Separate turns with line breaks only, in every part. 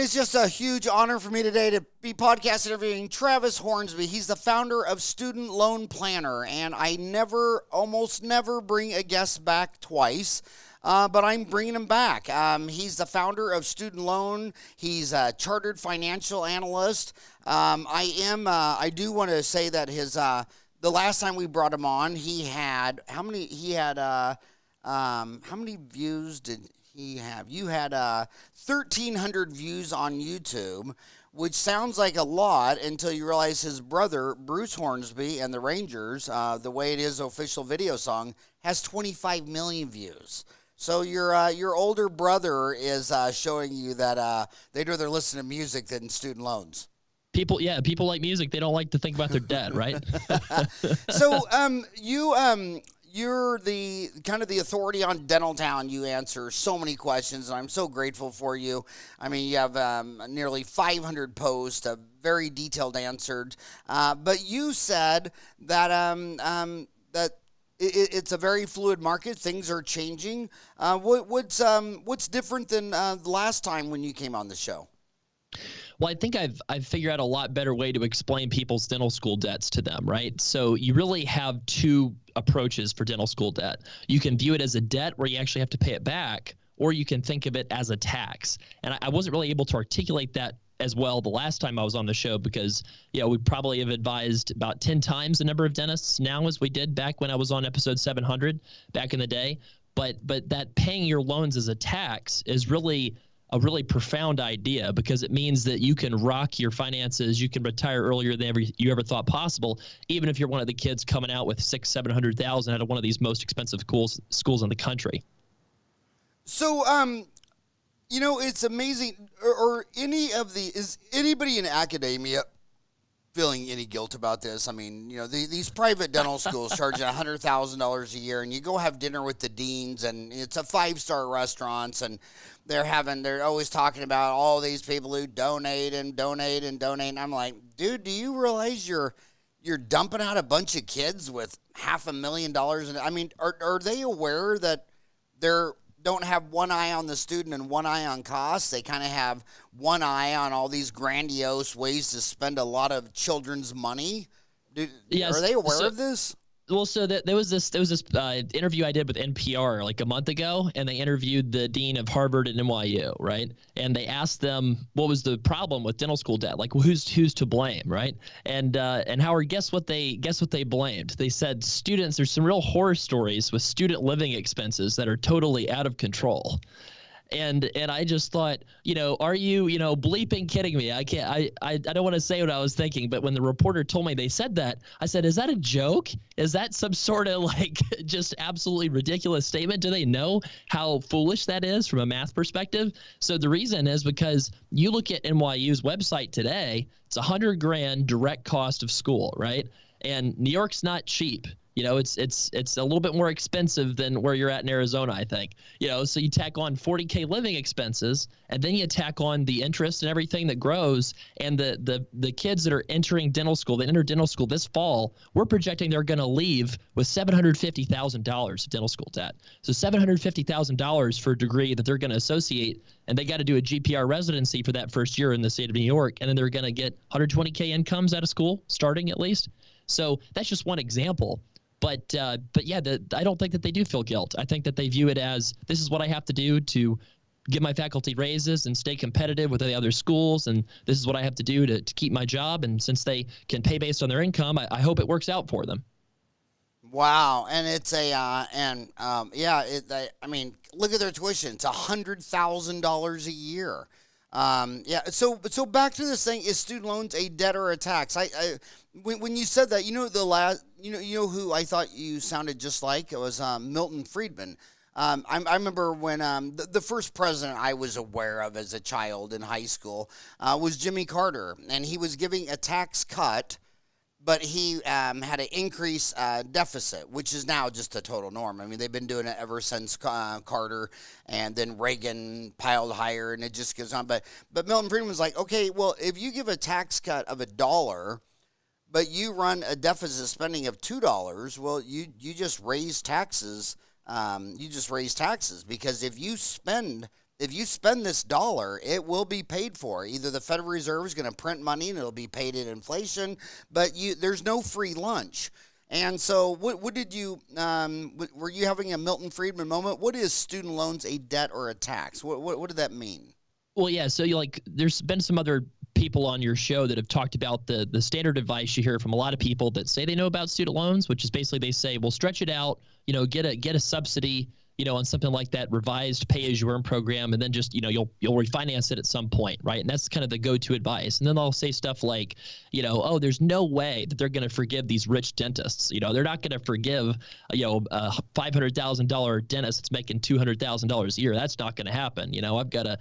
is just a huge honor for me today to be podcast interviewing Travis Hornsby. He's the founder of Student Loan Planner, and I almost never bring a guest back twice. But I'm bringing him back. He's the founder of Student Loan. He's a Chartered Financial Analyst. I do want to say that the last time we brought him on, how many views did he have? You had 1,300 views on YouTube, which sounds like a lot until you realize his brother, Bruce Hornsby, and the Rangers, The Way It Is official video song, has 25 million views. So your older brother is showing you that they'd rather listen to music than student loans.
People like music. They don't like to think about their debt, right?
So you're the kind of the authority on Dental Town. You answer so many questions, and I'm so grateful for you. I mean, you have nearly 500 posts, very detailed answered. But you said that it's a very fluid market. Things are changing. What's different than the last time when you came on the show?
Well, I think I've figured out a lot better way to explain people's dental school debts to them, right? So you really have two approaches for dental school debt. You can view it as a debt where you actually have to pay it back, or you can think of it as a tax. And I wasn't really able to articulate that as well the last time I was on the show because, we probably have advised about 10 times the number of dentists now as we did back when I was on episode 700 back in the day. But that paying your loans as a tax is really a really profound idea because it means that you can rock your finances. You can retire earlier than you ever thought possible, even if you're one of the kids coming out with $600,000-700,000 out of one of these most expensive schools in the country. So,
it's amazing. Is anybody in academia feeling any guilt about this? I mean, these private dental schools charging $100,000 a year, and you go have dinner with the deans, and it's a 5-star restaurants, and they're always talking about all these people who donate. And I'm like, dude, do you realize you're dumping out a bunch of kids with $500,000? And I mean, are they aware that they're don't have one eye on the student and one eye on costs? They kind of have one eye on all these grandiose ways to spend a lot of children's money.
Yes.
Are they aware of this?
Well, so there was this interview I did with NPR like a month ago, and they interviewed the dean of Harvard and NYU, right? And they asked them what was the problem with dental school debt, like who's to blame, right? And Howard, guess what they blamed? They said students. There's some real horror stories with student living expenses that are totally out of control. And I just thought, are you, bleeping kidding me? I don't want to say what I was thinking, but when the reporter told me they said that, I said, is that a joke? Is that some sort of like just absolutely ridiculous statement? Do they know how foolish that is from a math perspective? So the reason is because you look at NYU's website today, it's $100,000 direct cost of school, right? And New York's not cheap. It's a little bit more expensive than where you're at in Arizona, I think. So you tack on $40,000 living expenses, and then you tack on the interest and everything that grows. And the kids that are entering dental school, they enter dental school this fall, we're projecting they're going to leave with $750,000 of dental school debt. So $750,000 for a degree that they're going to associate, and they got to do a GPR residency for that first year in the state of New York, and then they're going to get $120,000 incomes out of school, starting at least. So that's just one example. But yeah, I don't think that they do feel guilt. I think that they view it as, this is what I have to do to get my faculty raises and stay competitive with the other schools, and this is what I have to do to keep my job. And since they can pay based on their income, I hope it works out for them.
Wow, and it's look at their tuition. It's $100,000 a year. So back to this thing: is student loans a debt or a tax? When you said that, who I thought you sounded just like? It was Milton Friedman. I remember when the first president I was aware of as a child in high school was Jimmy Carter, and he was giving a tax cut, but he had an increased deficit, which is now just a total norm. I mean, they've been doing it ever since Carter, and then Reagan piled higher, and it just goes on. But Milton Friedman was like, okay, well, if you give a tax cut of $1, but you run a deficit spending of $2, well, you just raise taxes. Because if you spend if you spend this dollar, it will be paid for. Either the Federal Reserve is going to print money and it'll be paid in inflation, but there's no free lunch. And so what did you, were you having a Milton Friedman moment? What is student loans a debt or a tax? What did that mean?
Well, yeah. So there's been some other people on your show that have talked about the standard advice you hear from a lot of people that say they know about student loans, which is basically they say, well, stretch it out, get a subsidy, on something like that revised pay-as-you-earn program, and then just, you'll refinance it at some point, right? And that's kind of the go-to advice. And then they'll say stuff like, oh, there's no way that they're going to forgive these rich dentists. They're not going to forgive, a $500,000 dentist that's making $200,000 a year. That's not going to happen. I've got a,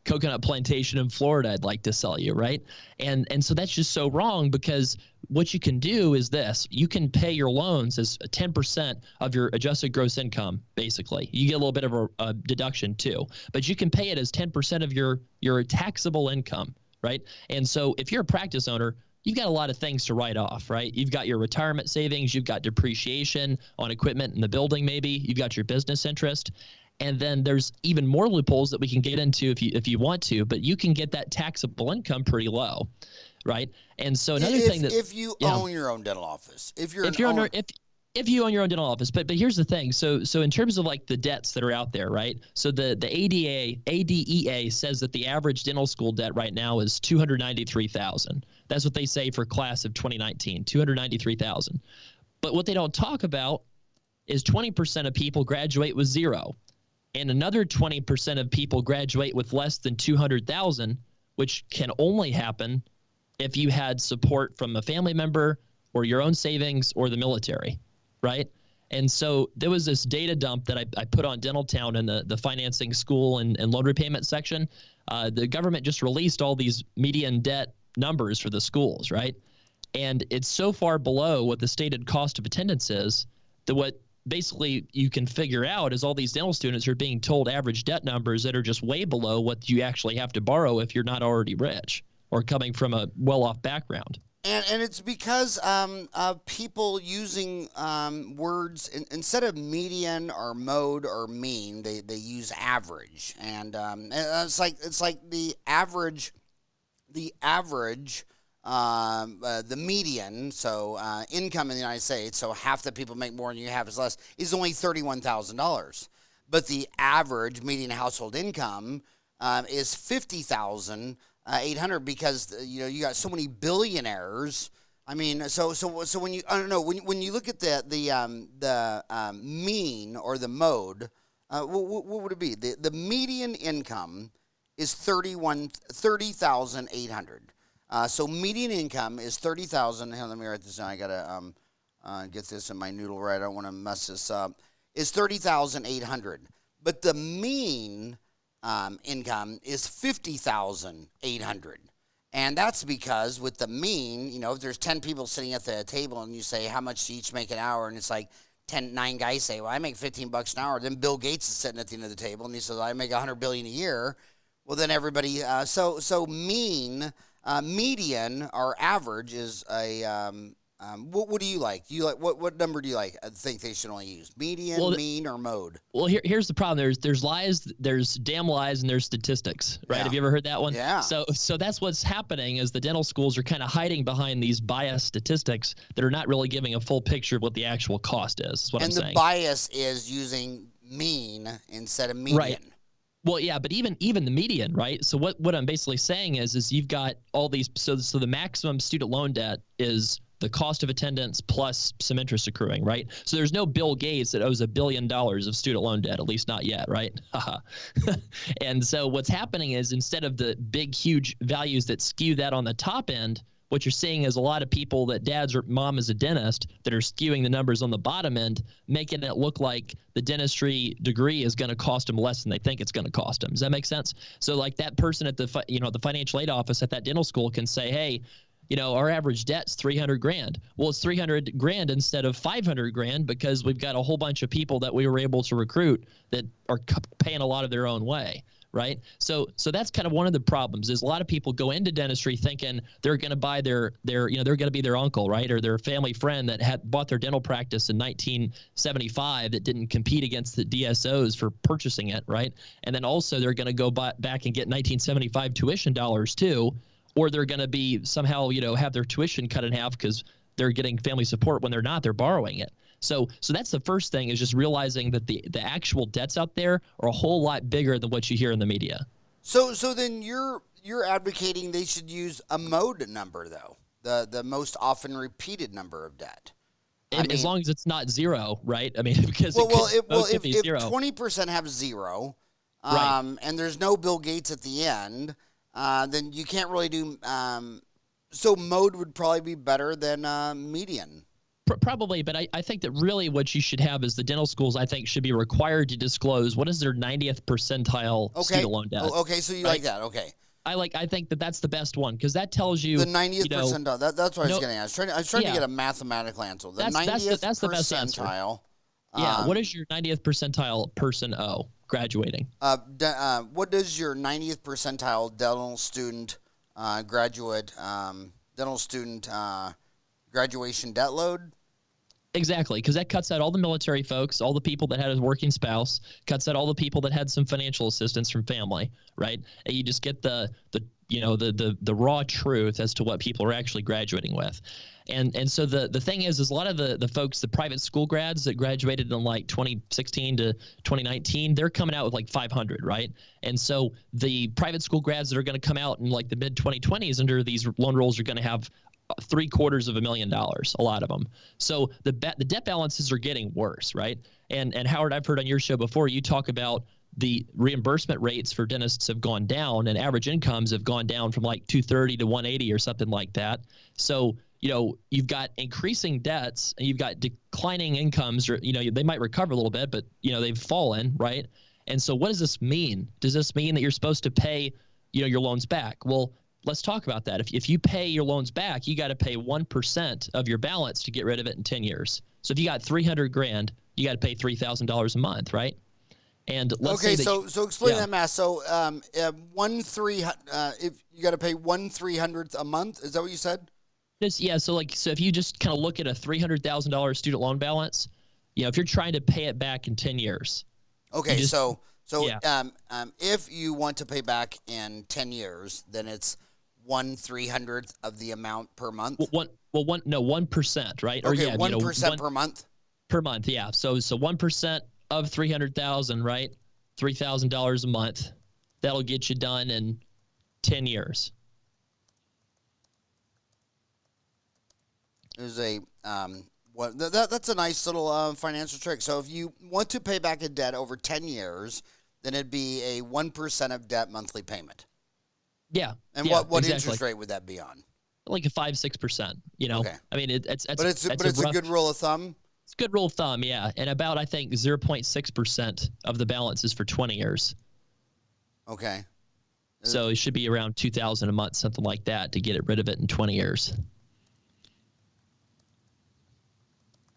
coconut plantation in Florida I'd like to sell you, right? And so that's just so wrong, because what you can do is this. You can pay your loans as 10% of your adjusted gross income, basically. You get a little bit of a deduction too, but you can pay it as 10% of your taxable income, right? And so if you're a practice owner, you've got a lot of things to write off, right? You've got your retirement savings, you've got depreciation on equipment in the building maybe, you've got your business interest. And then there's even more loopholes that we can get into if you want to, but you can get that taxable income pretty low, right? And so another thing that
if you own your own dental office, if you own
your own dental office, but here's the thing. So in terms of like the debts that are out there, right? So the ADEA says that the average dental school debt right now is $293,000. That's what they say for class of 2019, $293,000. But what they don't talk about is 20% of people graduate with zero. And another 20% of people graduate with less than $200,000, which can only happen if you had support from a family member or your own savings or the military, right? And so there was this data dump that I put on Dentaltown in the financing school and loan repayment section. The government just released all these median debt numbers for the schools, right? And it's so far below what the stated cost of attendance is that what basically you can figure out is all these dental students are being told average debt numbers that are just way below what you actually have to borrow if you're not already rich or coming from a well-off background.
And it's because people using words instead of median or mode or mean, they use average, and it's like the average, the median. So income in the United States, so half the people make more than you have is less, is only $31,000, but the average median household income is $50,800, because you got so many billionaires. I mean, so when you, I don't know, when you look at the mean or the mode, what would it be? The median income is $30,800. So median income is $30,000. Let me write this down. I gotta get this in my noodle right. I don't want to mess this up. Is $30,800, but the mean income is $50,800, and that's because with the mean, if there's 10 people sitting at the table and you say how much do you each make an hour, and it's like 9 guys say, well, I make $15 an hour. Then Bill Gates is sitting at the end of the table and he says, I make $100 billion a year. Well, then everybody. So mean. Median or average is a what do you like? Do you like what number do you like? I think they should only use median, mean, or mode.
Well, here's the problem. There's lies, there's damn lies, and there's statistics, right? Yeah. Have you ever heard that one?
Yeah.
So that's what's happening is the dental schools are kind of hiding behind these biased statistics that are not really giving a full picture of what the actual cost is. Is what I'm saying.
And the bias is using mean instead of median.
Right. Well, yeah, but even the median, right? So what I'm basically saying is you've got all these. So the maximum student loan debt is the cost of attendance plus some interest accruing, right? So there's no Bill Gates that owes $1 billion of student loan debt, at least not yet, right? And so what's happening is instead of the big, huge values that skew that on the top end, what you're seeing is a lot of people that dad's or mom is a dentist that are skewing the numbers on the bottom end, making it look like the dentistry degree is going to cost them less than they think it's going to cost them. Does that make sense? So like that person at the financial aid office at that dental school can say, hey, our average debt's $300,000. Well, it's $300,000 instead of $500,000 because we've got a whole bunch of people that we were able to recruit that are paying a lot of their own way, right? So that's kind of one of the problems is a lot of people go into dentistry thinking they're going to buy their they're going to be their uncle, right? Or their family friend that had bought their dental practice in 1975 that didn't compete against the DSOs for purchasing it, right? And then also they're going to go back and get 1975 tuition dollars too, or they're going to be somehow, have their tuition cut in half because they're getting family support when they're not, they're borrowing it. So that's the first thing is just realizing that the actual debts out there are a whole lot bigger than what you hear in the media.
So then you're advocating they should use a mode number though, the most often repeated number of debt.
As long as it's not zero, right? I mean, because
if
20%
have zero,
right.
And there's no Bill Gates at the end, then you can't really do. So mode would probably be better than median.
Probably, but I think that really what you should have is the dental schools, I think, should be required to disclose what is their 90th percentile student loan debt.
Okay, so you like that, okay.
I think that's the best one because that tells you
the 90th percentile. That's what I was getting at. I was trying to get a mathematical answer. The 90th
that's the best
percentile.
Yeah, what does your 90th percentile person owe graduating?
What does your 90th percentile dental student graduation debt load?
Exactly, because that cuts out all the military folks, all the people that had a working spouse, cuts out all the people that had some financial assistance from family, right? And you just get the raw truth as to what people are actually graduating with. And so the thing is a lot of the folks, the private school grads that graduated in like 2016 to 2019, they're coming out with like 500, right? And so the private school grads that are going to come out in like the mid 2020s under these loan rules are going to have $750,000, a lot of them. So the debt balances are getting worse, right? And Howard, I've heard on your show before you talk about the reimbursement rates for dentists have gone down and average incomes have gone down from like 230 to 180 or something like that. So, you've got increasing debts and you've got declining incomes, or, they might recover a little bit, but, they've fallen, right? And so what does this mean? Does this mean that you're supposed to pay, your loans back? Well, let's talk about that. If you pay your loans back, you got to pay 1% of your balance to get rid of it in 10 years. So if you got $300,000, you got to pay $3,000 a month, right? And let's say that
so explain that math. So if you got to pay 1/300th a month, is that what you said?
So if you just kind of look at a $300,000 student loan balance, if you're trying to pay it back in 10 years.
Okay, if you want to pay back in 10 years, then it's 1/300th of the amount per month.
1%, right?
Okay, 1% per month.
Per month, yeah. So 1% of 300,000, right? $3,000 a month. That'll get you done in 10 years.
There's that's a nice little financial trick. So if you want to pay back a debt over 10 years, then it'd be a 1% of debt monthly payment.
Yeah.
And what interest rate would that be on?
Like a 5-6%.
Okay.
I mean, it's
a good rule of thumb.
It's a good rule of thumb, yeah. And about I think 0.6% of the balance is for 20 years.
Okay.
So it should be around $2,000 a month, something like that, to get rid of it in 20 years.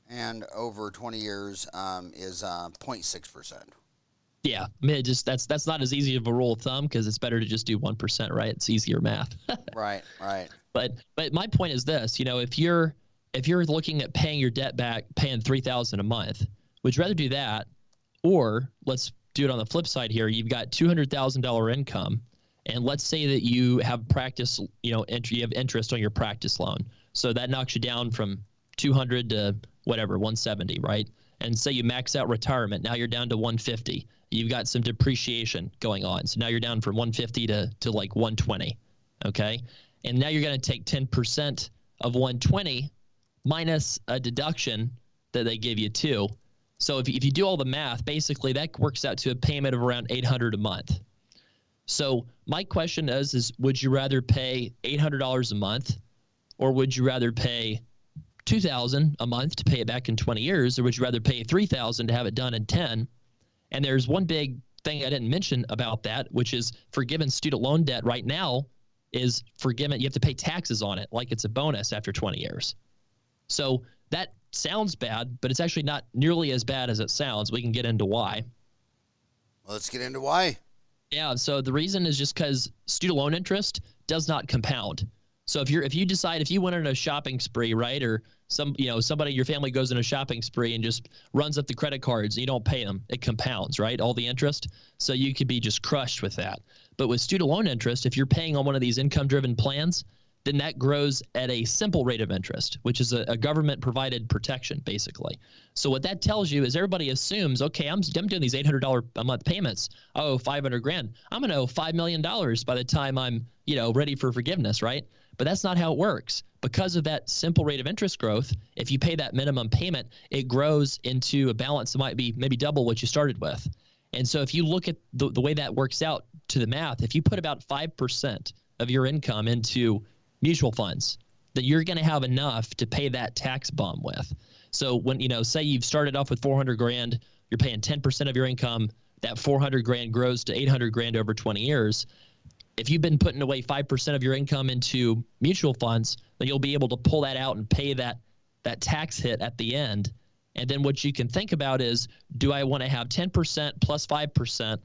And over 20 years is 0.6%.
Yeah, I mean, that's not as easy of a rule of thumb because it's better to just do 1%, right? It's easier math.
Right.
But my point is this: if you're looking at paying your debt back, paying $3,000 a month, would you rather do that, or let's do it on the flip side here? You've got $200,000 income, and let's say that you have practice, you have interest on your practice loan, so that knocks you down from 200 to whatever 170, right? And say you max out retirement, now you're down to 150. You've got some depreciation going on, so now you're down from 150 to like 120, okay? And now you're going to take 10% of 120 minus a deduction that they give you too. So if you do all the math, basically that works out to a payment of around $800 a month. So my question is would you rather pay $800 a month, or would you rather pay $2,000 a month to pay it back in 20 years, or would you rather pay $3,000 to have it done in 10? And there's one big thing I didn't mention about that, which is forgiven student loan debt right now is forgiven. You have to pay taxes on it like it's a bonus after 20 years. So that sounds bad, but it's actually not nearly as bad as it sounds. We can get into why.
Well, let's get into why.
Yeah, so the reason is just because student loan interest does not compound. So if you went on a shopping spree, right, or somebody in your family goes on a shopping spree and just runs up the credit cards and you don't pay them, it compounds, right, all the interest. So you could be just crushed with that. But with student loan interest, if you're paying on one of these income-driven plans, then that grows at a simple rate of interest, which is a government-provided protection, basically. So what that tells you is everybody assumes, okay, I'm doing these $800 a month payments. Oh, $500,000. I'm going to owe $5 million by the time I'm, ready for forgiveness, right? But that's not how it works. Because of that simple rate of interest growth, if you pay that minimum payment, it grows into a balance that might be maybe double what you started with. And so if you look at the way that works out to the math, if you put about 5% of your income into mutual funds, that you're going to have enough to pay that tax bump with. So when, say you've started off with $400,000, you're paying 10% of your income, that $400,000 grows to $800,000 over 20 years. If you've been putting away 5% of your income into mutual funds, then you'll be able to pull that out and pay that tax hit at the end. And then what you can think about is, do I want to have 10% plus 5%,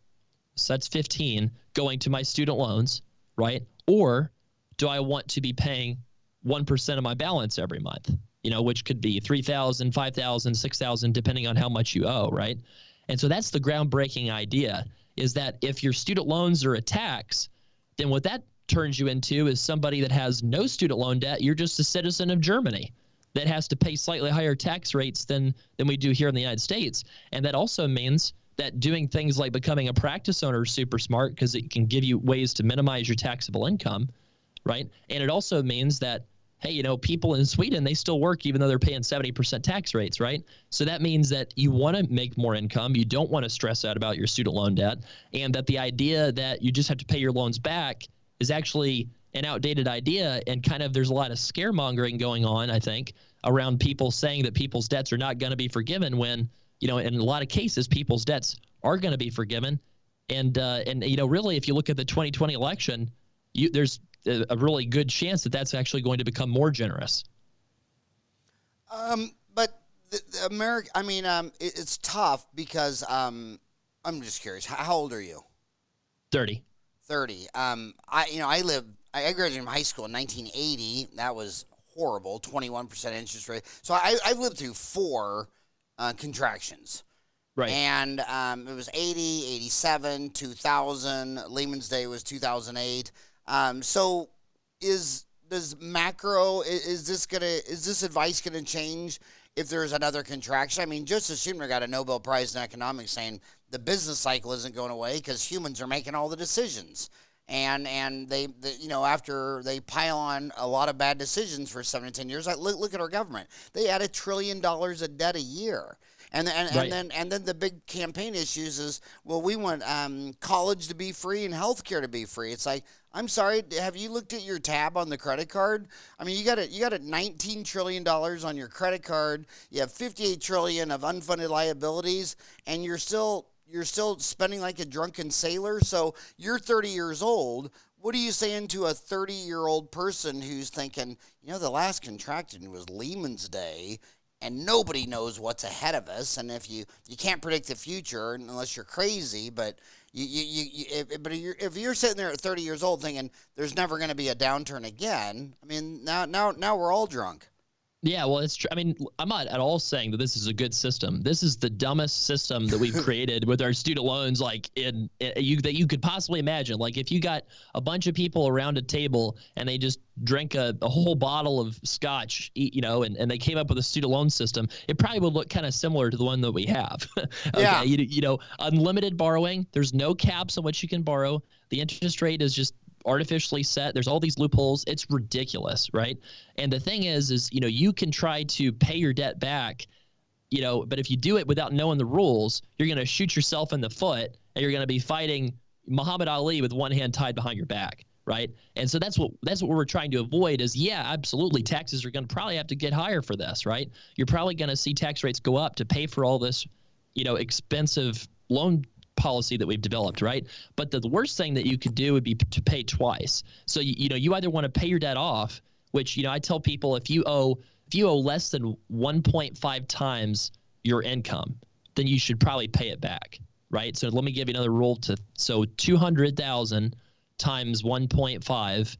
so that's 15, going to my student loans, right? Or do I want to be paying 1% of my balance every month, which could be $3,000, $5,000, $6,000, depending on how much you owe, right? And so that's the groundbreaking idea, is that if your student loans are a tax, then what that turns you into is somebody that has no student loan debt. You're just a citizen of Germany that has to pay slightly higher tax rates than we do here in the United States. And that also means that doing things like becoming a practice owner is super smart, because it can give you ways to minimize your taxable income, right? And it also means that, hey, people in Sweden, they still work even though they're paying 70% tax rates, right? So that means that you want to make more income. You don't want to stress out about your student loan debt, and that the idea that you just have to pay your loans back is actually an outdated idea. And kind of there's a lot of scaremongering going on, I think, around people saying that people's debts are not going to be forgiven when, in a lot of cases, people's debts are going to be forgiven. And really, if you look at the 2020 election, there's a really good chance that that's actually going to become more generous.
But the America, it's tough because I'm just curious. How old are you?
30.
30. I graduated from high school in 1980. That was horrible, 21% interest rate. So I've lived through 4 contractions.
Right.
And it was 80, 87, 2000. Lehman's Day was 2008. So is this advice gonna change if there's another contraction? I mean, Joseph Schumer got a Nobel Prize in economics saying the business cycle isn't going away because humans are making all the decisions. And they after they pile on a lot of bad decisions for 7 to 10 years, like look at our government. They add $1 trillion of debt a year. And then the big campaign issues is, well, we want college to be free and healthcare to be free. It's like, I'm sorry, have you looked at your tab on the credit card? I mean, you got $19 trillion on your credit card. You have $58 trillion of unfunded liabilities, and you're still spending like a drunken sailor. So you're 30 years old. What are you saying to a 30-year-old person who's thinking, the last contraction was Lehman's Day, and nobody knows what's ahead of us, and if you can't predict the future unless you're crazy, but if you're sitting there at 30 years old thinking there's never going to be a downturn again, I mean, now we're all drunk.
Yeah, well, it's true. I mean, I'm not at all saying that this is a good system. This is the dumbest system that we've created with our student loans, that you could possibly imagine. Like, if you got a bunch of people around a table and they just drank a whole bottle of scotch, and they came up with a student loan system, it probably would look kind of similar to the one that we have. Okay,
yeah.
Unlimited borrowing. There's no caps on what you can borrow. The interest rate is just artificially set. There's all these loopholes. It's ridiculous, right? And the thing is you can try to pay your debt back, but if you do it without knowing the rules, you're going to shoot yourself in the foot, and you're going to be fighting Muhammad Ali with one hand tied behind your back, right? And so that's what we're trying to avoid is, yeah, absolutely, taxes are going to probably have to get higher for this, right? You're probably going to see tax rates go up to pay for all this, expensive loan policy that we've developed, right? But the worst thing that you could do would be to pay twice. So you either want to pay your debt off, which I tell people, if you owe less than 1.5 times your income, then you should probably pay it back. right? So let me give you another rule so 200,000 times 1.5,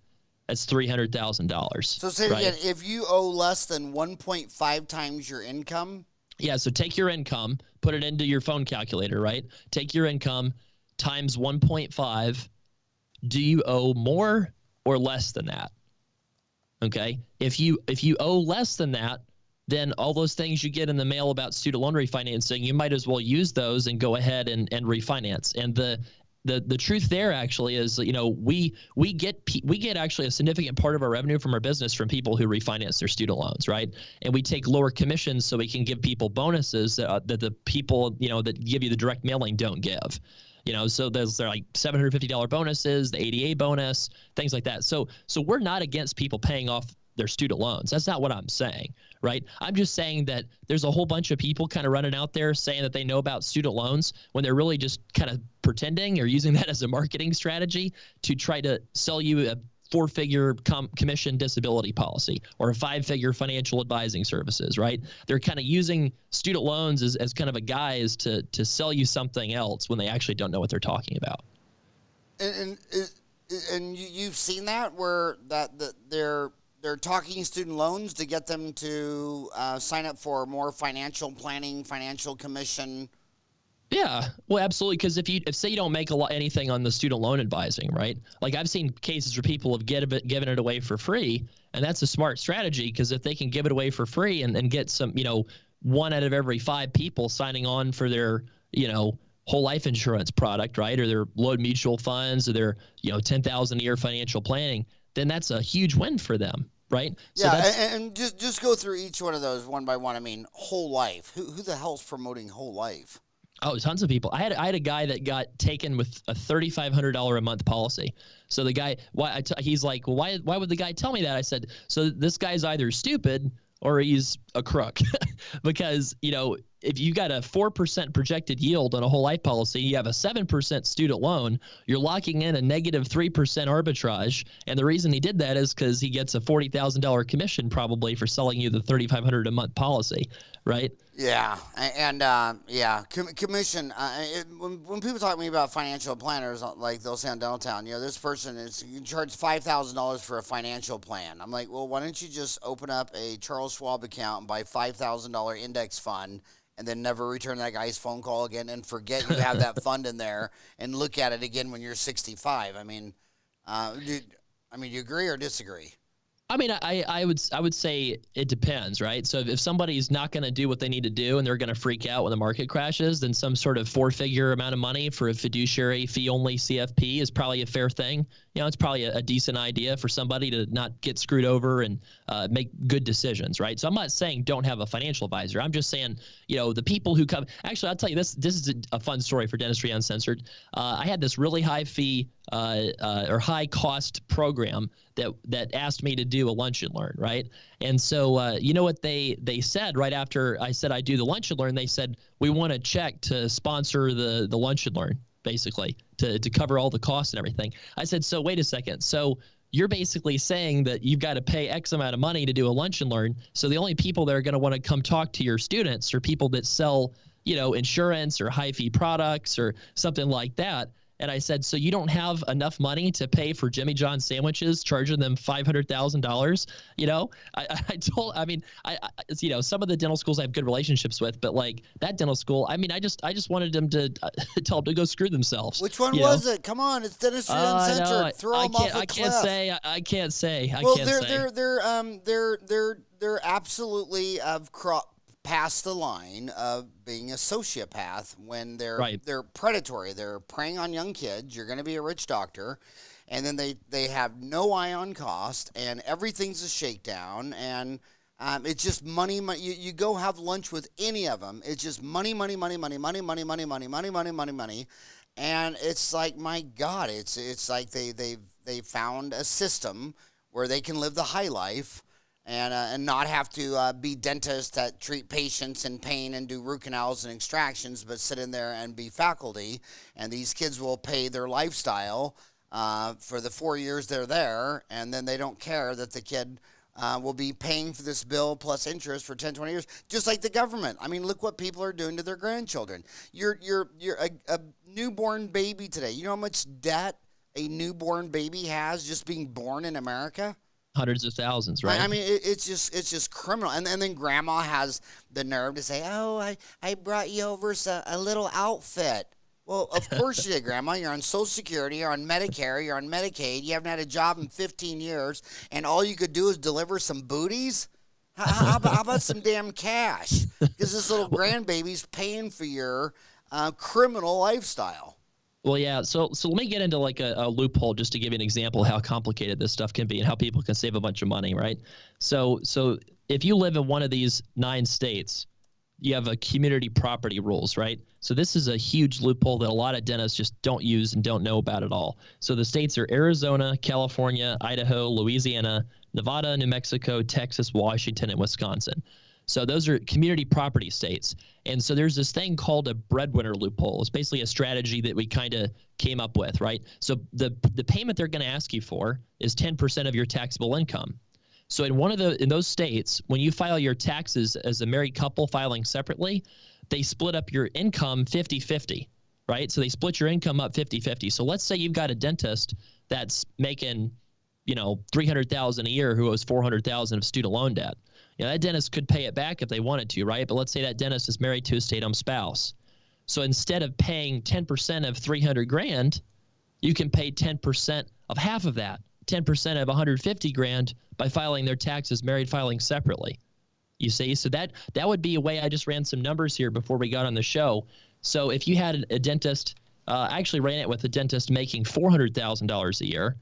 that's $300,000.
So say it again, if you owe less than 1.5 times your income.
Yeah, so take your income, put it into your phone calculator, right? Take your income times 1.5. Do you owe more or less than that? Okay? If you owe less than that, then all those things you get in the mail about student loan refinancing, you might as well use those and go ahead and refinance. And the truth there actually is, we get actually a significant part of our revenue from our business from people who refinance their student loans, right? And we take lower commissions so we can give people bonuses that the people, that give you the direct mailing don't give. So there's like $750 bonuses, the ADA bonus, things like that. So we're not against people paying off their student loans. That's not what I'm saying, right? I'm just saying that there's a whole bunch of people kind of running out there saying that they know about student loans when they're really just kind of pretending or using that as a marketing strategy to try to sell you a 4-figure commission disability policy or a 5-figure financial advising services, right? They're kind of using student loans as kind of a guise to sell you something else when they actually don't know what they're talking about.
And you've seen that where they're talking student loans to get them to sign up for more financial planning, financial commission.
Yeah, well, absolutely. Because if say you don't make anything on the student loan advising, right? Like I've seen cases where people have given it away for free, and that's a smart strategy because if they can give it away for free and get some, 1 out of every 5 people signing on for their, whole life insurance product, right, or their load mutual funds or their, $10,000 a year financial planning, then that's a huge win for them, right?
Yeah, so and just go through each one of those one by one. I mean, whole life. Who the hell's promoting whole life?
Oh, tons of people. I had a guy that got taken with a $3,500 a month policy. So the guy, he's like, well, why would the guy tell me that? I said, so this guy's either stupid or he's a crook because, if you got a 4% projected yield on a whole life policy, you have a 7% student loan, you're locking in a negative 3% arbitrage. And the reason he did that is because he gets a $40,000 commission probably for selling you the $3,500 a month policy, right?
Yeah, and commission. When people talk to me about financial planners, like they'll say on Dental Town, this person you charge $5,000 for a financial plan. I'm like, well, why don't you just open up a Charles Schwab account and buy $5,000 index fund, and then never return that guy's phone call again, and forget you have that fund in there, and look at it again when you're 65. I mean, do you agree or disagree?
I mean, I would say it depends, right? So if somebody's not going to do what they need to do and they're going to freak out when the market crashes, then some sort of 4-figure amount of money for a fiduciary fee-only CFP is probably a fair thing. It's probably a decent idea for somebody to not get screwed over and make good decisions, right? So I'm not saying don't have a financial advisor. I'm just saying, the people who come. Actually, I'll tell you this. This is a fun story for Dentistry Uncensored. I had this really high fee or high cost program that asked me to do a lunch and learn, right? And so you know what they said right after I said I do the lunch and learn? They said, we want a check to sponsor the lunch and learn, basically, to cover all the costs and everything. I said, so wait a second. So you're basically saying that you've got to pay X amount of money to do a lunch and learn. So the only people that are going to want to come talk to your students are people that sell, insurance or high fee products or something like that. And I said, so you don't have enough money to pay for Jimmy John sandwiches, charging them $500,000? Some of the dental schools I have good relationships with, but like that dental school, I just wanted them to tell them to go screw themselves.
Which one was it? Come on, it's Dentistry Uncensored. Throw them off a cliff.
I can't say.
They're absolutely past the line of being a sociopath when they're predatory. They're preying on young kids. You're going to be a rich doctor, and then they have no eye on cost, and everything's a shakedown, and it's just money. You go have lunch with any of them. It's just money, money, money, money, money, money, money, money, money, money, money, money, and it's like, my God, it's like they found a system where they can live the high life. And not have to be dentists that treat patients in pain and do root canals and extractions, but sit in there and be faculty. And these kids will pay their lifestyle for the 4 years they're there, and then they don't care that the kid will be paying for this bill plus interest for 10, 20 years, just like the government. I mean, look what people are doing to their grandchildren. You're a newborn baby today. You know how much debt a newborn baby has just being born in America?
Hundreds of thousands, right?
I mean, it's just criminal. And then grandma has the nerve to say, "Oh, I brought you over a little outfit." Well, of course you did, Grandma. You're on Social Security, you're on Medicare, you're on Medicaid. You haven't had a job in 15 years, and all you could do is deliver some booties? How about some damn cash? Because this little grandbaby's paying for your criminal lifestyle.
Well, yeah. So let me get into like a loophole just to give you an example of how complicated this stuff can be and how people can save a bunch of money, right? So if you live in one of these 9 states, you have a community property rules, right? So this is a huge loophole that a lot of dentists just don't use and don't know about at all. So the states are Arizona, California, Idaho, Louisiana, Nevada, New Mexico, Texas, Washington, and Wisconsin. So those are community property states. And so there's this thing called a breadwinner loophole. It's basically a strategy that we kind of came up with, right? So the payment they're going to ask you for is 10% of your taxable income. So in those states, when you file your taxes as a married couple filing separately, they split up your income 50-50, right? So they split your income up 50-50. So let's say you've got a dentist that's making, $300,000 a year who owes $400,000 of student loan debt. That dentist could pay it back if they wanted to, right? But let's say that dentist is married to a stay-at-home spouse. So instead of paying 10% of $300,000, you can pay 10% of half of that. 10% of $150,000 by filing their taxes married filing separately. You see, so that would be a way. I just ran some numbers here before we got on the show. So if you had a dentist, I actually ran it with a dentist making $400,000 a year.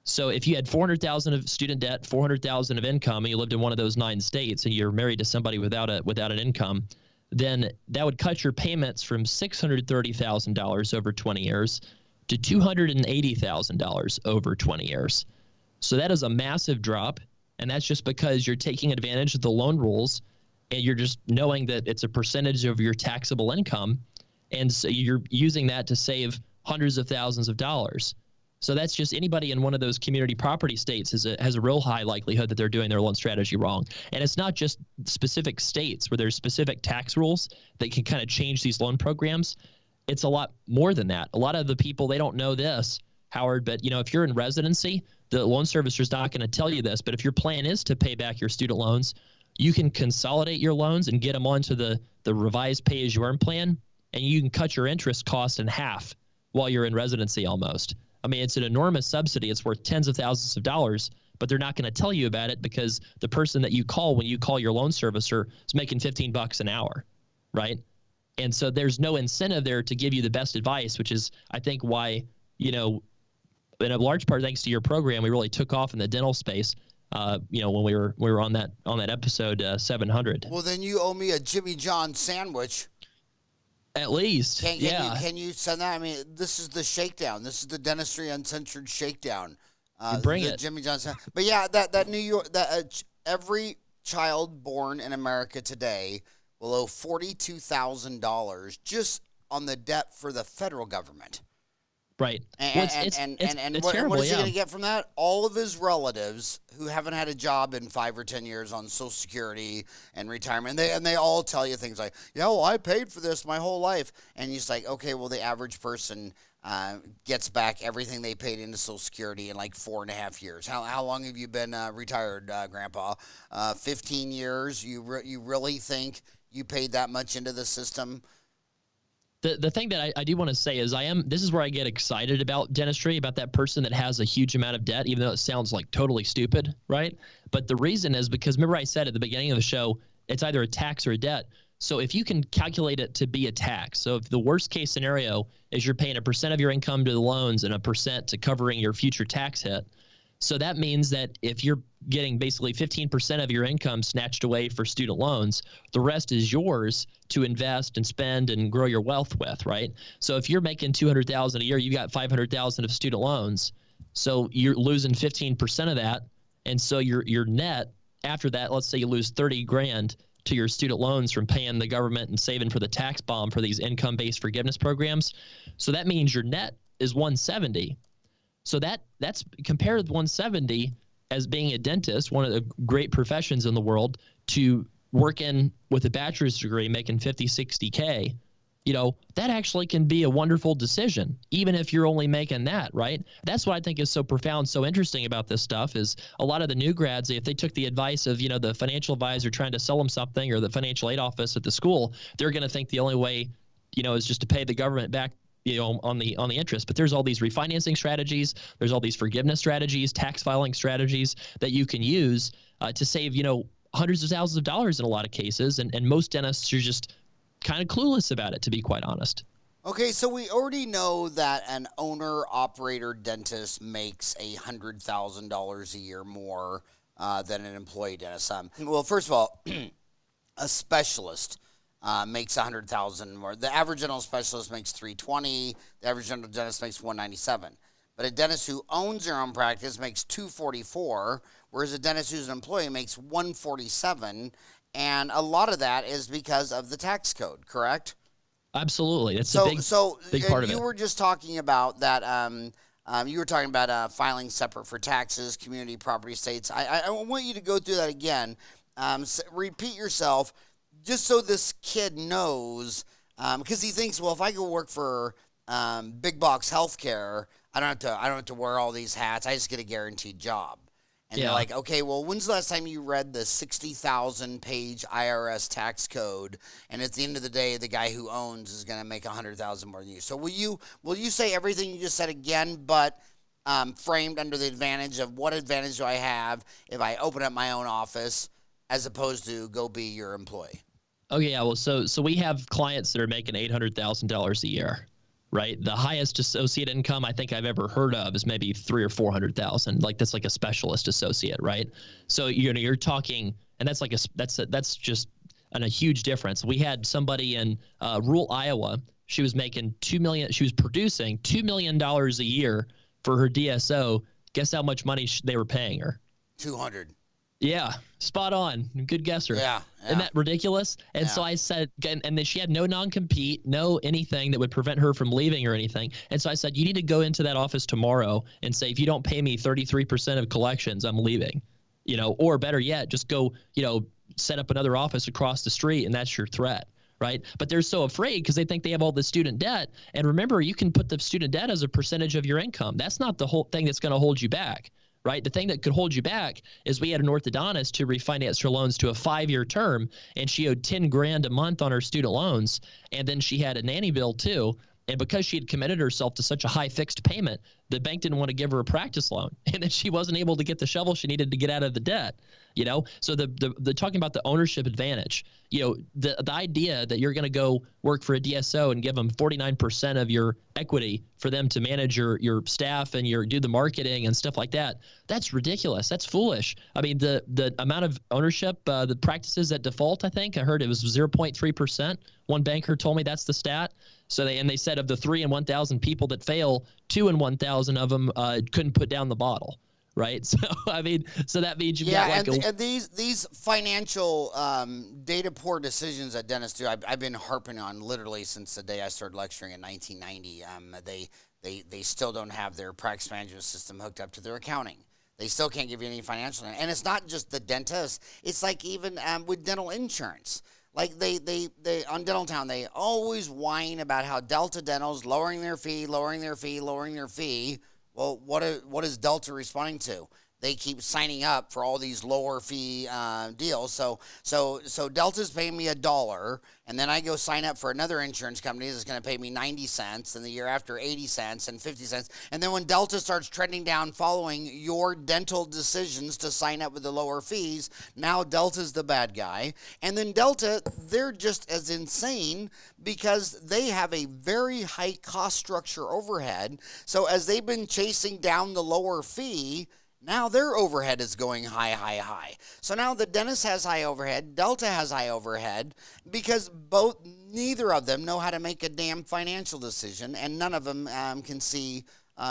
So if you had $400,000 of student debt, $400,000 of income, and you lived in one of those 9 states, and you're married to somebody without an income, then that would cut your payments from $630,000 over 20 years to $280,000 over 20 years. So that is a massive drop, and that's just because you're taking advantage of the loan rules, and you're just knowing that it's a percentage of your taxable income, and so you're using that to save hundreds of thousands of dollars. So that's just anybody in one of those community property states has a real high likelihood that they're doing their loan strategy wrong. And it's not just specific states where there's specific tax rules that can kind of change these loan programs. It's a lot more than that. A lot of the people, they don't know this, Howard, but if you're in residency, the loan servicer's not going to tell you this, but if your plan is to pay back your student loans, you can consolidate your loans and get them onto the revised pay-as-you-earn plan, and you can cut your interest cost in half while you're in residency almost. I mean, it's an enormous subsidy. It's worth tens of thousands of dollars, but they're not going to tell you about it because the person that you call when you call your loan servicer is making $15 an hour, right? And so there's no incentive there to give you the best advice, which is, I think, why, in a large part, thanks to your program, we really took off in the dental space. When we were on that episode 700.
Well, then you owe me a Jimmy John sandwich.
At least,
Can you send that? I mean, this is the shakedown. This is the Dentistry Uncensored shakedown.
Bring it,
Jimmy John. But yeah, that New York, every child born in America today will owe $42,000 just on the debt for the federal government.
Right.
And what is he going to get from that? All of his relatives who haven't had a job in 5 or 10 years on Social Security and retirement, and they all tell you things like, I paid for this my whole life. And you're just like, okay, well, the average person gets back everything they paid into Social Security in like 4.5 years. How long have you been retired, Grandpa? 15 years? You really think you paid that much into the system?
The thing that I do want to say is this is where I get excited about dentistry, about that person that has a huge amount of debt, even though it sounds like totally stupid, right? But the reason is because, remember I said at the beginning of the show, it's either a tax or a debt. So if you can calculate it to be a tax, so if the worst case scenario is you're paying 1% of your income to the loans and 1% to covering your future tax hit, so that means that if you're getting basically 15% of your income snatched away for student loans, the rest is yours to invest and spend and grow your wealth with, right? So if you're making $200,000 a year, you got $500,000 of student loans. So you're losing 15% of that. And so your net after that, let's say you lose $30,000 to your student loans from paying the government and saving for the tax bomb for these income-based forgiveness programs. So that means your net is $170. So that's compared with $170, as being a dentist, one of the great professions in the world, to work in with a bachelor's degree making 50, 60K, that actually can be a wonderful decision, even if you're only making that, right? That's what I think is so profound, so interesting about this stuff is a lot of the new grads, if they took the advice of, the financial advisor trying to sell them something or the financial aid office at the school, they're going to think the only way, is just to pay the government back, on the interest. But there's all these refinancing strategies, there's all these forgiveness strategies, tax filing strategies that you can use to save, hundreds of thousands of dollars in a lot of cases. And most dentists are just kind of clueless about it, to be quite honest.
Okay, so we already know that an owner-operator dentist makes $100,000 a year more than an employee dentist. Well, first of all, a specialist makes $100,000 more. The average dental specialist makes $320. The average dental dentist makes $197. But a dentist who owns their own practice makes $244, whereas a dentist who's an employee makes $147. And a lot of that is because of the tax code, correct?
Absolutely. That's a big part of it.
You were just talking about that. You were talking about filing separate for taxes, community property estates. I want you to go through that again. Repeat yourself, just so this kid knows, because he thinks, well, if I go work for big box healthcare, I don't have to wear all these hats. I just get a guaranteed job. And they're like, okay, well, when's the last time you read the 60,000-page IRS tax code? And at the end of the day, the guy who owns is going to make $100,000 more than you. So will you say everything you just said again, but framed under the advantage of what advantage do I have if I open up my own office as opposed to go be your employee?
Okay, yeah. Well, so we have clients that are making $800,000 a year. Right, the highest associate income I think I've ever heard of is maybe $300,000 or $400,000. Like that's like a specialist associate, right? So you're talking, and that's just a huge difference. We had somebody in rural Iowa. She was making $2 million. She was producing $2 million a year for her DSO. Guess how much money they were paying her?
$200.
Yeah, spot on. Good guesser.
Yeah.
Isn't that ridiculous? And so I said, and then she had no non-compete, no anything that would prevent her from leaving or anything. And so I said, you need to go into that office tomorrow and say, if you don't pay me 33% of collections, I'm leaving. Or better yet, just go, set up another office across the street, and that's your threat. Right. But they're so afraid because they think they have all the student debt. And remember, you can put the student debt as a percentage of your income. That's not the whole thing that's going to hold you back. Right. The thing that could hold you back is we had an orthodontist to refinance her loans to a 5-year term, and she owed $10,000 a month on her student loans. And then she had a nanny bill, too. And because she had committed herself to such a high fixed payment, the bank didn't want to give her a practice loan. And then she wasn't able to get the shovel she needed to get out of the debt. So the talking about the ownership advantage, the idea that you're going to go work for a DSO and give them 49% of your equity for them to manage your staff and do the marketing and stuff like that, that's ridiculous. That's foolish. I mean, the amount of ownership, the practices at default, I think I heard it was 0.3%. One banker told me that's the stat. So they said of the 3 in 1,000 people that fail, 2 in 1,000 of them couldn't put down the bottle. Right. So, I mean, so that means you've got like
and these financial data poor decisions that dentists do, I've been harping on literally since the day I started lecturing in 1990. They still don't have their practice management system hooked up to their accounting. They still can't give you any financial. And it's not just the dentist. It's like even with dental insurance. Like they on Dental Town, they always whine about how Delta Dental's lowering their fee. Well, what is Delta responding to? They keep signing up for all these lower fee deals. So Delta's paying me $1, and then I go sign up for another insurance company that's going to pay me 90 cents, and the year after 80 cents and 50 cents. And then when Delta starts trending down following your dental decisions to sign up with the lower fees, now Delta's the bad guy. And then Delta, they're just as insane because they have a very high cost structure overhead. So as they've been chasing down the lower fee, now their overhead is going high. So now the dentist has high overhead, Delta has high overhead, because neither of them know how to make a damn financial decision, and none of them can see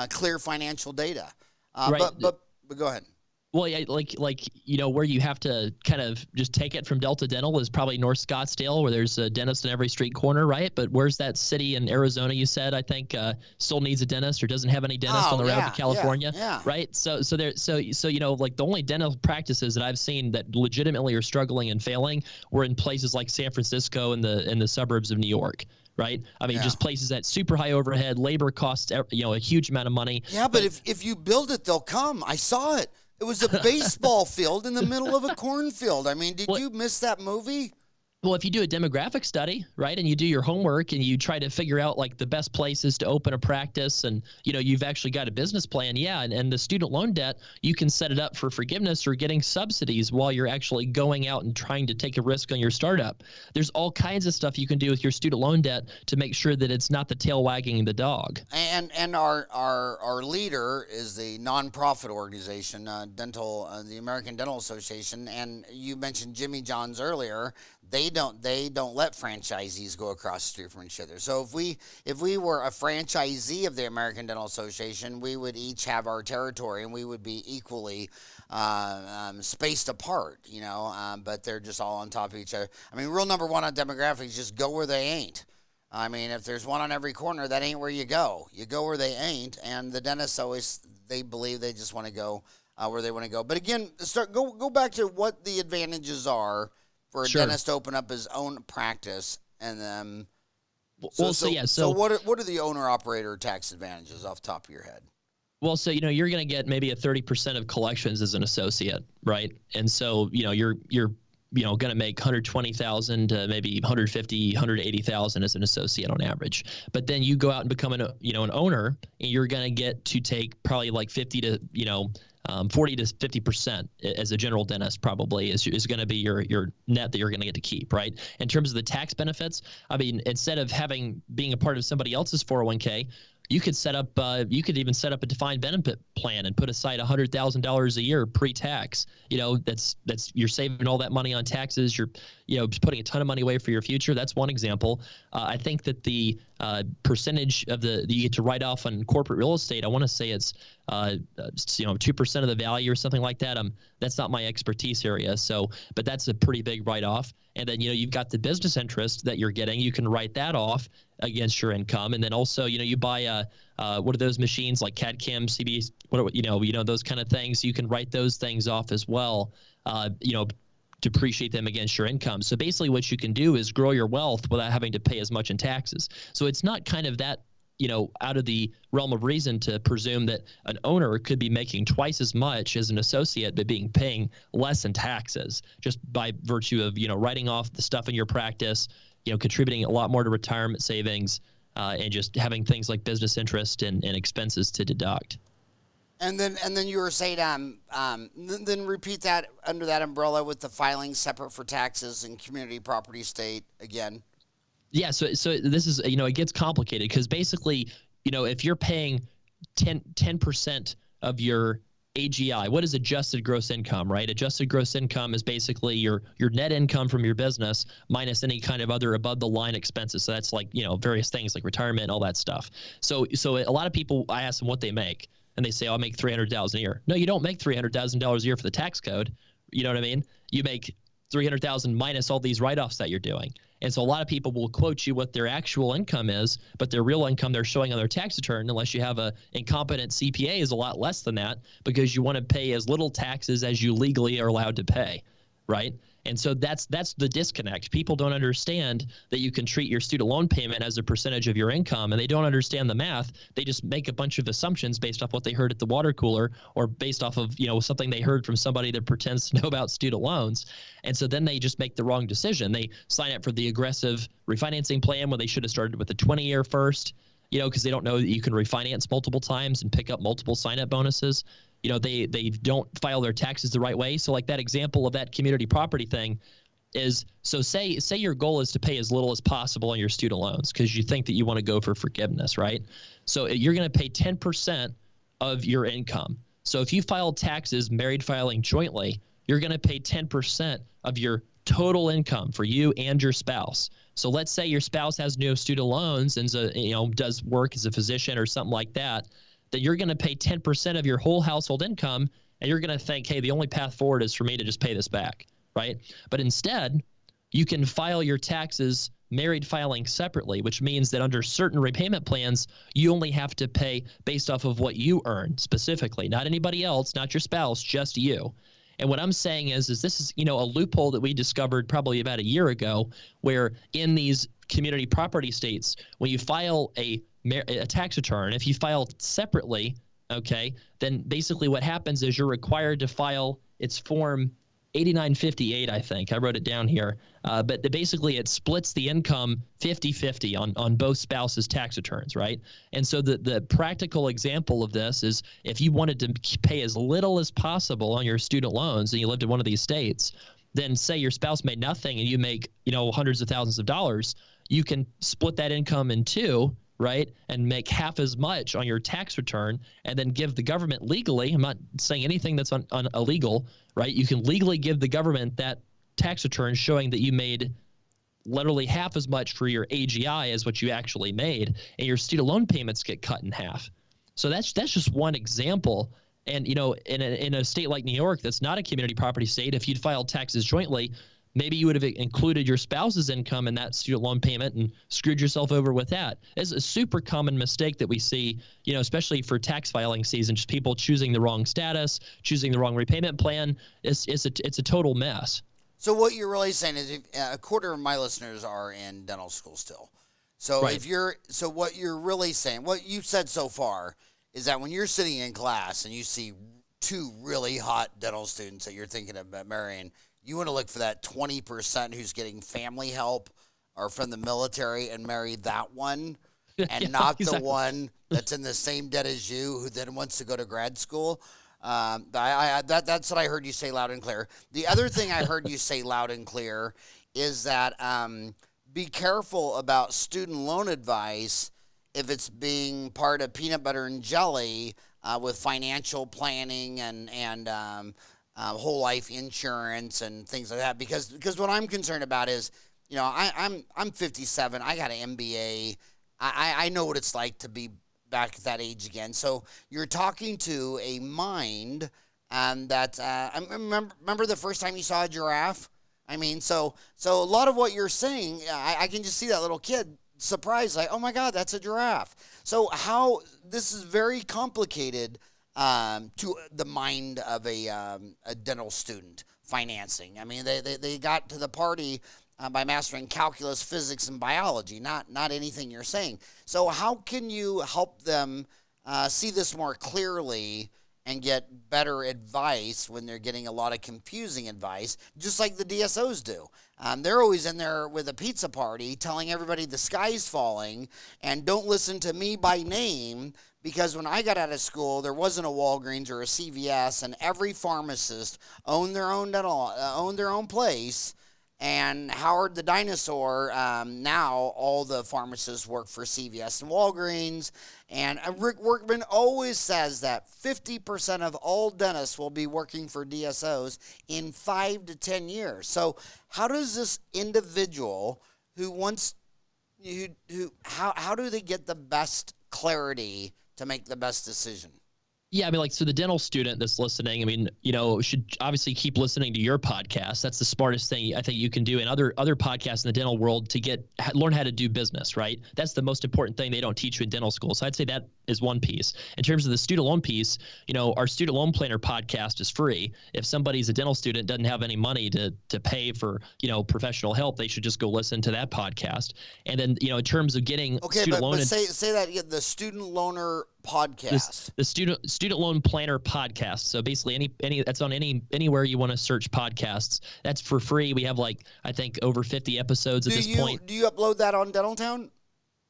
clear financial data.
Right.
But go ahead.
Well, yeah, where you have to kind of just take it from Delta Dental is probably North Scottsdale, where there's a dentist in every street corner, right? But where's that city in Arizona you said, I think, still needs a dentist or doesn't have any dentists on the route to California, right? So the only dental practices that I've seen that legitimately are struggling and failing were in places like San Francisco and the suburbs of New York. Right. I mean, just places that super high overhead, labor costs, a huge amount of money.
Yeah, but if you build it, they'll come. I saw it. It was a baseball field in the middle of a cornfield. I mean, did you miss that movie?
Well, if you do a demographic study, right, and you do your homework and you try to figure out like the best places to open a practice and, you've actually got a business plan. Yeah. And the student loan debt, you can set it up for forgiveness or getting subsidies while you're actually going out and trying to take a risk on your startup. There's all kinds of stuff you can do with your student loan debt to make sure that it's not the tail wagging the dog.
And our leader is the nonprofit organization, the American Dental Association. And you mentioned Jimmy John's earlier. They don't let franchisees go across the street from each other. So if we were a franchisee of the American Dental Association, we would each have our territory and we would be equally spaced apart, but they're just all on top of each other. I mean, rule number one on demographics, just go where they ain't. I mean, if there's one on every corner, that ain't where you go. You go where they ain't, and the dentists they believe they just want to go where they want to go. But again, go back to what the advantages are for a dentist to open up his own practice, and then so what are the owner-operator tax advantages off the top of your head?
Well, so you're going to get maybe a 30% of collections as an associate, right? And so you're going to make 120,000 to maybe 150, 180,000 as an associate on average. But then you go out and become an owner, and you're going to get to take probably like 50 to 40 to 50% as a general dentist probably is going to be your net that you're going to get to keep, right? In terms of the tax benefits, I mean, instead of being a part of somebody else's 401k, you could even set up a defined benefit plan and put aside $100,000 a year pre-tax. That's you're saving all that money on taxes. You're putting a ton of money away for your future. That's one example. I think that the percentage of that you get to write off on corporate real estate, I want to say it's 2% of the value or something like that. That's not my expertise area. But that's a pretty big write-off. And then you've got the business interest that you're getting. You can write that off against your income. And then also you buy what are those machines like CAD/CAM, CB, those kind of things. You can write those things off as well. Depreciate them against your income. So basically what you can do is grow your wealth without having to pay as much in taxes. So it's not kind of that out of the realm of reason to presume that an owner could be making twice as much as an associate, but paying less in taxes just by virtue of, writing off the stuff in your practice, contributing a lot more to retirement savings, and just having things like business interest and expenses to deduct.
And then you were saying, then repeat that under that umbrella with the filing separate for taxes and community property state again.
Yeah, so this is, it gets complicated because basically, if you're paying 10% of your AGI, what is adjusted gross income, right? Adjusted gross income is basically your net income from your business minus any kind of other above the line expenses. So that's like, various things like retirement and all that stuff. So a lot of people, I ask them what they make and they say, I'll make $300,000 a year. No, you don't make $300,000 a year for the tax code. You know what I mean? You make $300,000 minus all these write-offs that you're doing. And so a lot of people will quote you what their actual income is, but their real income they're showing on their tax return, unless you have a incompetent CPA, is a lot less than that because you want to pay as little taxes as you legally are allowed to pay, right? And so that's the disconnect. People don't understand that you can treat your student loan payment as a percentage of your income, and they don't understand the math. They just make a bunch of assumptions based off what they heard at the water cooler or based off of, something they heard from somebody that pretends to know about student loans. And so then they just make the wrong decision. They sign up for the aggressive refinancing plan when they should have started with the 20-year first, because they don't know that you can refinance multiple times and pick up multiple sign-up bonuses. They don't file their taxes the right way. So like that example of that community property thing is, so say your goal is to pay as little as possible on your student loans because you think that you want to go for forgiveness, right? So you're going to pay 10% of your income. So if you file taxes married filing jointly, you're going to pay 10% of your total income for you and your spouse. So let's say your spouse has no student loans and does work as a physician or something like that. That you're going to pay 10% of your whole household income And you're going to think, hey, the only path forward is for me to just pay this back, right? But instead, you can file your taxes married filing separately, which means that under certain repayment plans, you only have to pay based off of what you earn specifically, not anybody else, not your spouse, just you. And what I'm saying is this is, a loophole that we discovered probably about a year ago, where in these community property states, when you file a tax return, if you file separately, okay, then basically what happens is you're required to file its form 8958, I think. I wrote it down here. But basically it splits the income 50-50 on both spouses' tax returns, right? And so the practical example of this is if you wanted to pay as little as possible on your student loans and you lived in one of these states, then say your spouse made nothing and you make, hundreds of thousands of dollars, you can split that income in two, right, and make half as much on your tax return and then give the government legally, I'm not saying anything that's illegal, right? You can legally give the government that tax return showing that you made literally half as much for your AGI as what you actually made, and your student loan payments get cut in half. So that's just one example. And, in a state like New York that's not a community property state, if you'd filed taxes jointly, maybe you would have included your spouse's income in that student loan payment and screwed yourself over with that. It's a super common mistake that we see, especially for tax filing season, just people choosing the wrong status, choosing the wrong repayment plan. It's a total mess.
So what you're really saying is a quarter of my listeners are in dental school still. So
right.
So what you're really saying, what you've said so far is that when you're sitting in class and you see two really hot dental students that you're thinking about marrying, you want to look for that 20% who's getting family help or from the military and marry that one and
yeah,
not
exactly.
the one that's in the same debt as you who then wants to go to grad school. That's what I heard you say loud and clear. The other thing I heard you say loud and clear is that be careful about student loan advice if it's being part of peanut butter and jelly with financial planning and whole life insurance and things like that. Because what I'm concerned about is, I'm 57. I got an MBA. I know what it's like to be back at that age again. So you're talking to a mind that I remember the first time you saw a giraffe. I mean, so a lot of what you're saying, I can just see that little kid surprised, like, oh my God, that's a giraffe. So this is very complicated to the mind of a dental student financing. I mean, they got to the party by mastering calculus, physics, and biology, not anything you're saying. So how can you help them see this more clearly and get better advice when they're getting a lot of confusing advice, just like the DSOs do? They're always in there with a pizza party telling everybody the sky's falling and don't listen to me by name, because when I got out of school, there wasn't a Walgreens or a CVS, and every pharmacist owned their own place. And Howard the Dinosaur, now all the pharmacists work for CVS and Walgreens. And Rick Workman always says that 50% of all dentists will be working for DSOs in 5 to 10 years. So how does this individual how do they get the best clarity to make the best decision?
Yeah, I mean, so the dental student that's listening, I mean, should obviously keep listening to your podcast. That's the smartest thing I think you can do, and other podcasts in the dental world to learn how to do business, right? That's the most important thing they don't teach you in dental school. So I'd say that is one piece. In terms of the student loan piece, our student loan planner podcast is free. If somebody's a dental student, doesn't have any money to pay for, professional help, they should just go listen to that podcast. And then, in terms of getting student loan.
Say that again, the student loaner podcast.
The student loan planner podcast. So basically any that's on anywhere you want to search podcasts. That's for free. We have I think over 50 episodes at this point.
Do you upload that on Dentaltown?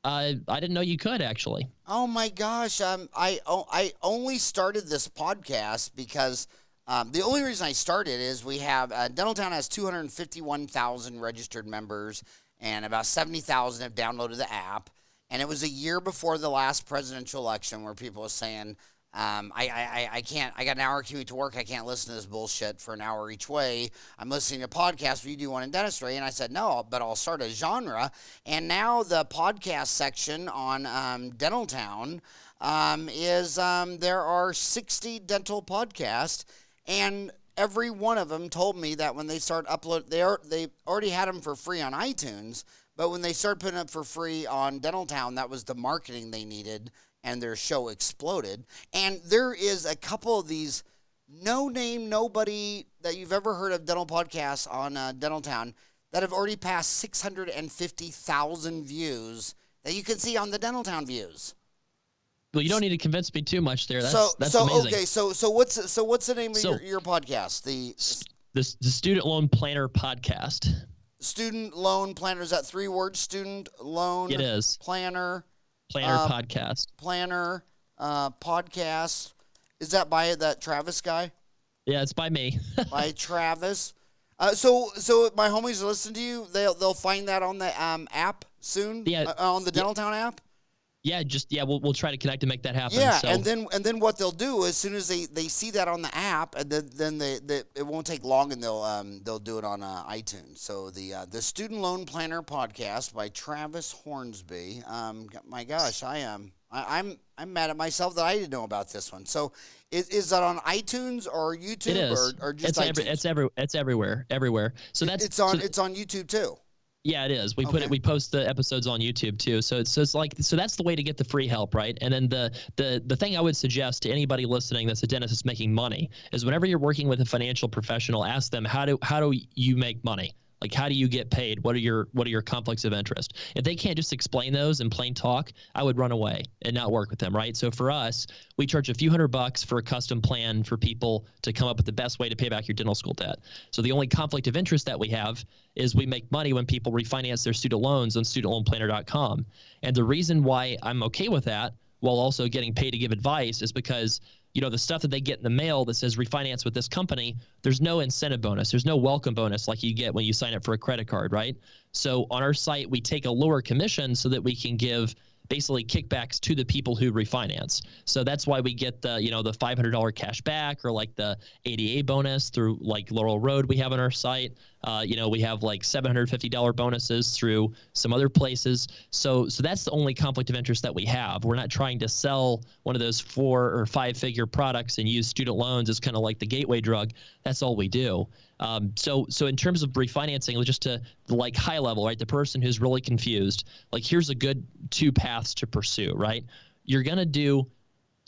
I didn't know you could, actually.
Oh my gosh. I only started this podcast because the only reason I started is we have Dentaltown has 251,000 registered members and about 70,000 have downloaded the app. And it was a year before the last presidential election where people were saying, I can't, I got an hour commute to work. I can't listen to this bullshit for an hour each way. I'm listening to podcasts. Will you do one in dentistry? And I said, no, but I'll start a genre. And now the podcast section on Dentaltown there are 60 dental podcasts, and every one of them told me that when they start upload, they already had them for free on iTunes, but when they started putting up for free on Dentaltown, that was the marketing they needed, and their show exploded. And there is a couple of these no-name, nobody that you've ever heard of dental podcasts on Dentaltown that have already passed 650,000 views that you can see on the Dentaltown views.
Well, you don't need to convince me too much there. That's amazing.
Okay, so what's the name of your podcast?
The Student Loan Planner Podcast.
Student Loan Planner, is that 3 words? Student Loan.
It is.
Planner
Podcast.
Planner podcast. Is that by that Travis guy?
Yeah, it's by me.
By Travis. So my homies are listening to you. They'll find that on the app soon.
Yeah.
On the Dentaltown app.
Yeah, we'll try to connect to make that happen.
Yeah,
so.
and then what they'll do as soon as they see that on the app, and then it won't take long, and they'll do it on iTunes. So the Student Loan Planner Podcast by Travis Hornsby. My gosh, I'm mad at myself that I didn't know about this one. So is that on iTunes or YouTube?
It is.
Or just iTunes?
It's everywhere. So
it's on YouTube too.
Yeah, it is. We post the episodes on YouTube too. So that's the way to get the free help, right? And then the thing I would suggest to anybody listening that's a dentist that's making money is whenever you're working with a financial professional, ask them how do you make money? Like, how do you get paid? What are your conflicts of interest? If they can't just explain those in plain talk, I would run away and not work with them, right? So for us, we charge a few $100 for a custom plan for people to come up with the best way to pay back your dental school debt. So the only conflict of interest that we have is we make money when people refinance their student loans on studentloanplanner.com. And the reason why I'm okay with that while also getting paid to give advice is because the stuff that they get in the mail that says refinance with this company, there's no incentive bonus. There's no welcome bonus like you get when you sign up for a credit card, right? So on our site, we take a lower commission so that we can give basically kickbacks to the people who refinance. So that's why we get the $500 cash back, or like the ADA bonus through like Laurel Road we have on our site. We have like $750 bonuses through some other places. So that's the only conflict of interest that we have. We're not trying to sell one of those 4 or 5 figure products and use student loans as kind of like the gateway drug. That's all we do. So in terms of refinancing, just to like high level, right? The person who's really confused, like here's a good 2 paths to pursue, right? You're going to do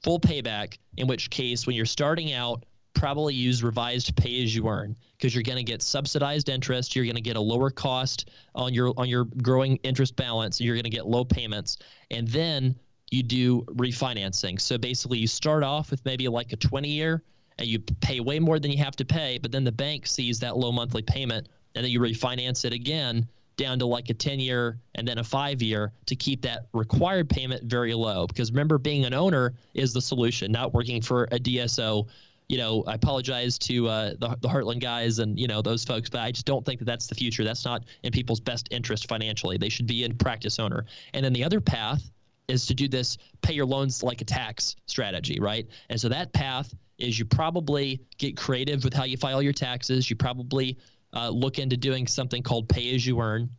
full payback, in which case when you're starting out, probably use revised pay as you earn, because you're going to get subsidized interest. You're going to get a lower cost on your growing interest balance. You're going to get low payments. And then you do refinancing. So basically you start off with maybe like a 20-year, and you pay way more than you have to pay, but then the bank sees that low monthly payment, and then you refinance it again down to like a 10-year and then a 5-year to keep that required payment very low. Because remember, being an owner is the solution, not working for a DSO. I apologize to the Heartland guys and, those folks, but I just don't think that that's the future. That's not in people's best interest financially. They should be in practice owner. And then the other path is to do this pay your loans like a tax strategy, right? And so that path is you probably get creative with how you file your taxes. You probably look into doing something called pay as you earn,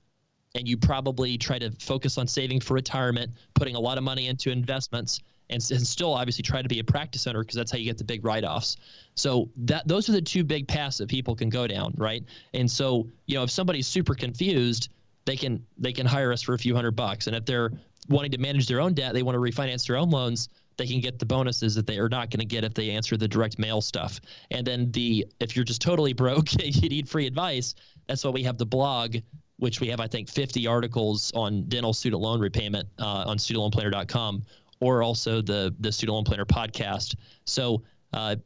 and you probably try to focus on saving for retirement, putting a lot of money into investments, and still obviously try to be a practice owner, because that's how you get the big write-offs. So those are the 2 big paths that people can go down, right? And so, if somebody's super confused, they can hire us for a few $100. And if they're wanting to manage their own debt, they want to refinance their own loans, they can get the bonuses that they are not going to get if they answer the direct mail stuff. And then if you're just totally broke, you need free advice, that's why we have the blog, which we have, I think, 50 articles on dental student loan repayment on studentloanplanner.com, or also the Student Loan Planner podcast. So, but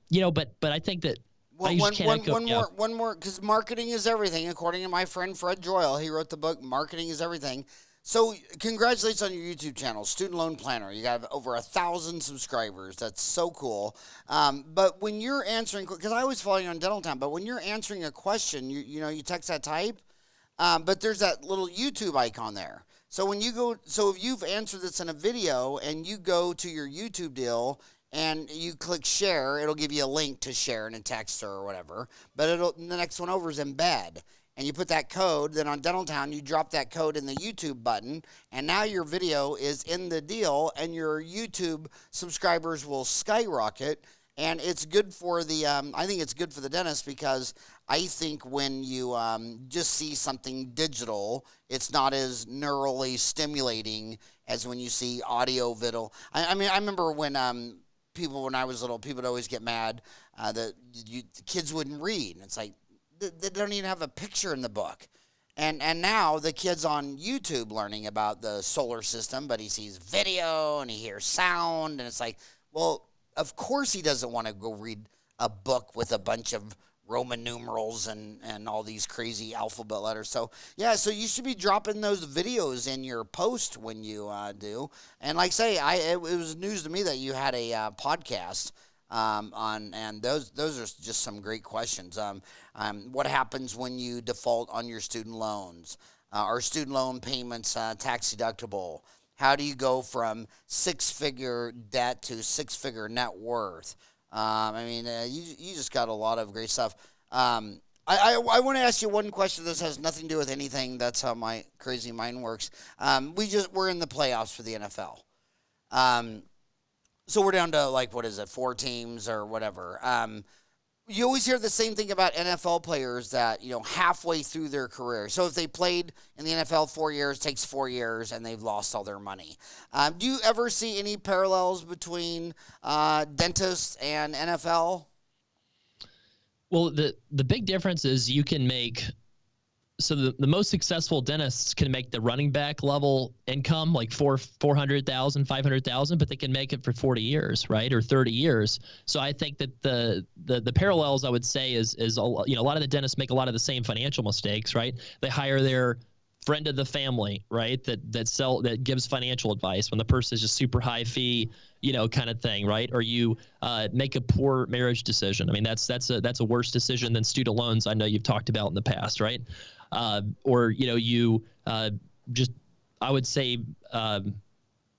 I think that one more,
because marketing is everything, according to my friend Fred Joyle. He wrote the book, Marketing is Everything. So congratulations on your YouTube channel, Student Loan Planner. You got over 1,000 subscribers. That's so cool. But when you're answering, because I always follow you on Dentaltown, but when you're answering a question, you text that type, but there's that little YouTube icon there. So if you've answered this in a video and you go to your YouTube deal and you click share, it'll give you a link to share in a text or whatever. But the next one over is embed. and you put that code, then on Dental Town, you drop that code in the YouTube button, and now your video is in the deal, and your YouTube subscribers will skyrocket. And it's good for the, I think it's good for the dentist, because I think when you just see something digital, it's not as neurally stimulating as when you see audio video. I mean, I remember when when I was little, people would always get mad that kids wouldn't read. And it's like, they don't even have a picture in the book. And now the kid's on YouTube learning about the solar system, but he sees video and he hears sound, and it's like, well, of course he doesn't want to go read a book with a bunch of Roman numerals and all these crazy alphabet letters. So, yeah, so you should be dropping those videos in your post when you do. And like I say, it was news to me that you had a podcast and those are just some great questions. What happens when you default on your student loans? Are student loan payments tax deductible? How do you go from six-figure debt to six-figure net worth? I mean, you just got a lot of great stuff. I want to ask you one question. This has nothing to do with anything. That's how my crazy mind works. We're in the playoffs for the NFL. So we're down to, like, what is it, 4 teams or whatever. You always hear the same thing about NFL players that, halfway through their career. So if they played in the NFL 4 years, it takes 4 years, and they've lost all their money. Do you ever see any parallels between dentists and NFL?
Well, the big difference is you can make – so the most successful dentists can make the running back level income, like $400,000, $500,000, but they can make it for 40 years, right, or 30 years. So I think that the parallels I would say is a lot of the dentists make a lot of the same financial mistakes, right? They hire their friend of the family, right, that gives financial advice when the person is just super high fee, kind of thing, right? Or you make a poor marriage decision. I mean, that's a worse decision than student loans. I know you've talked about in the past, right? Or you just, I would say,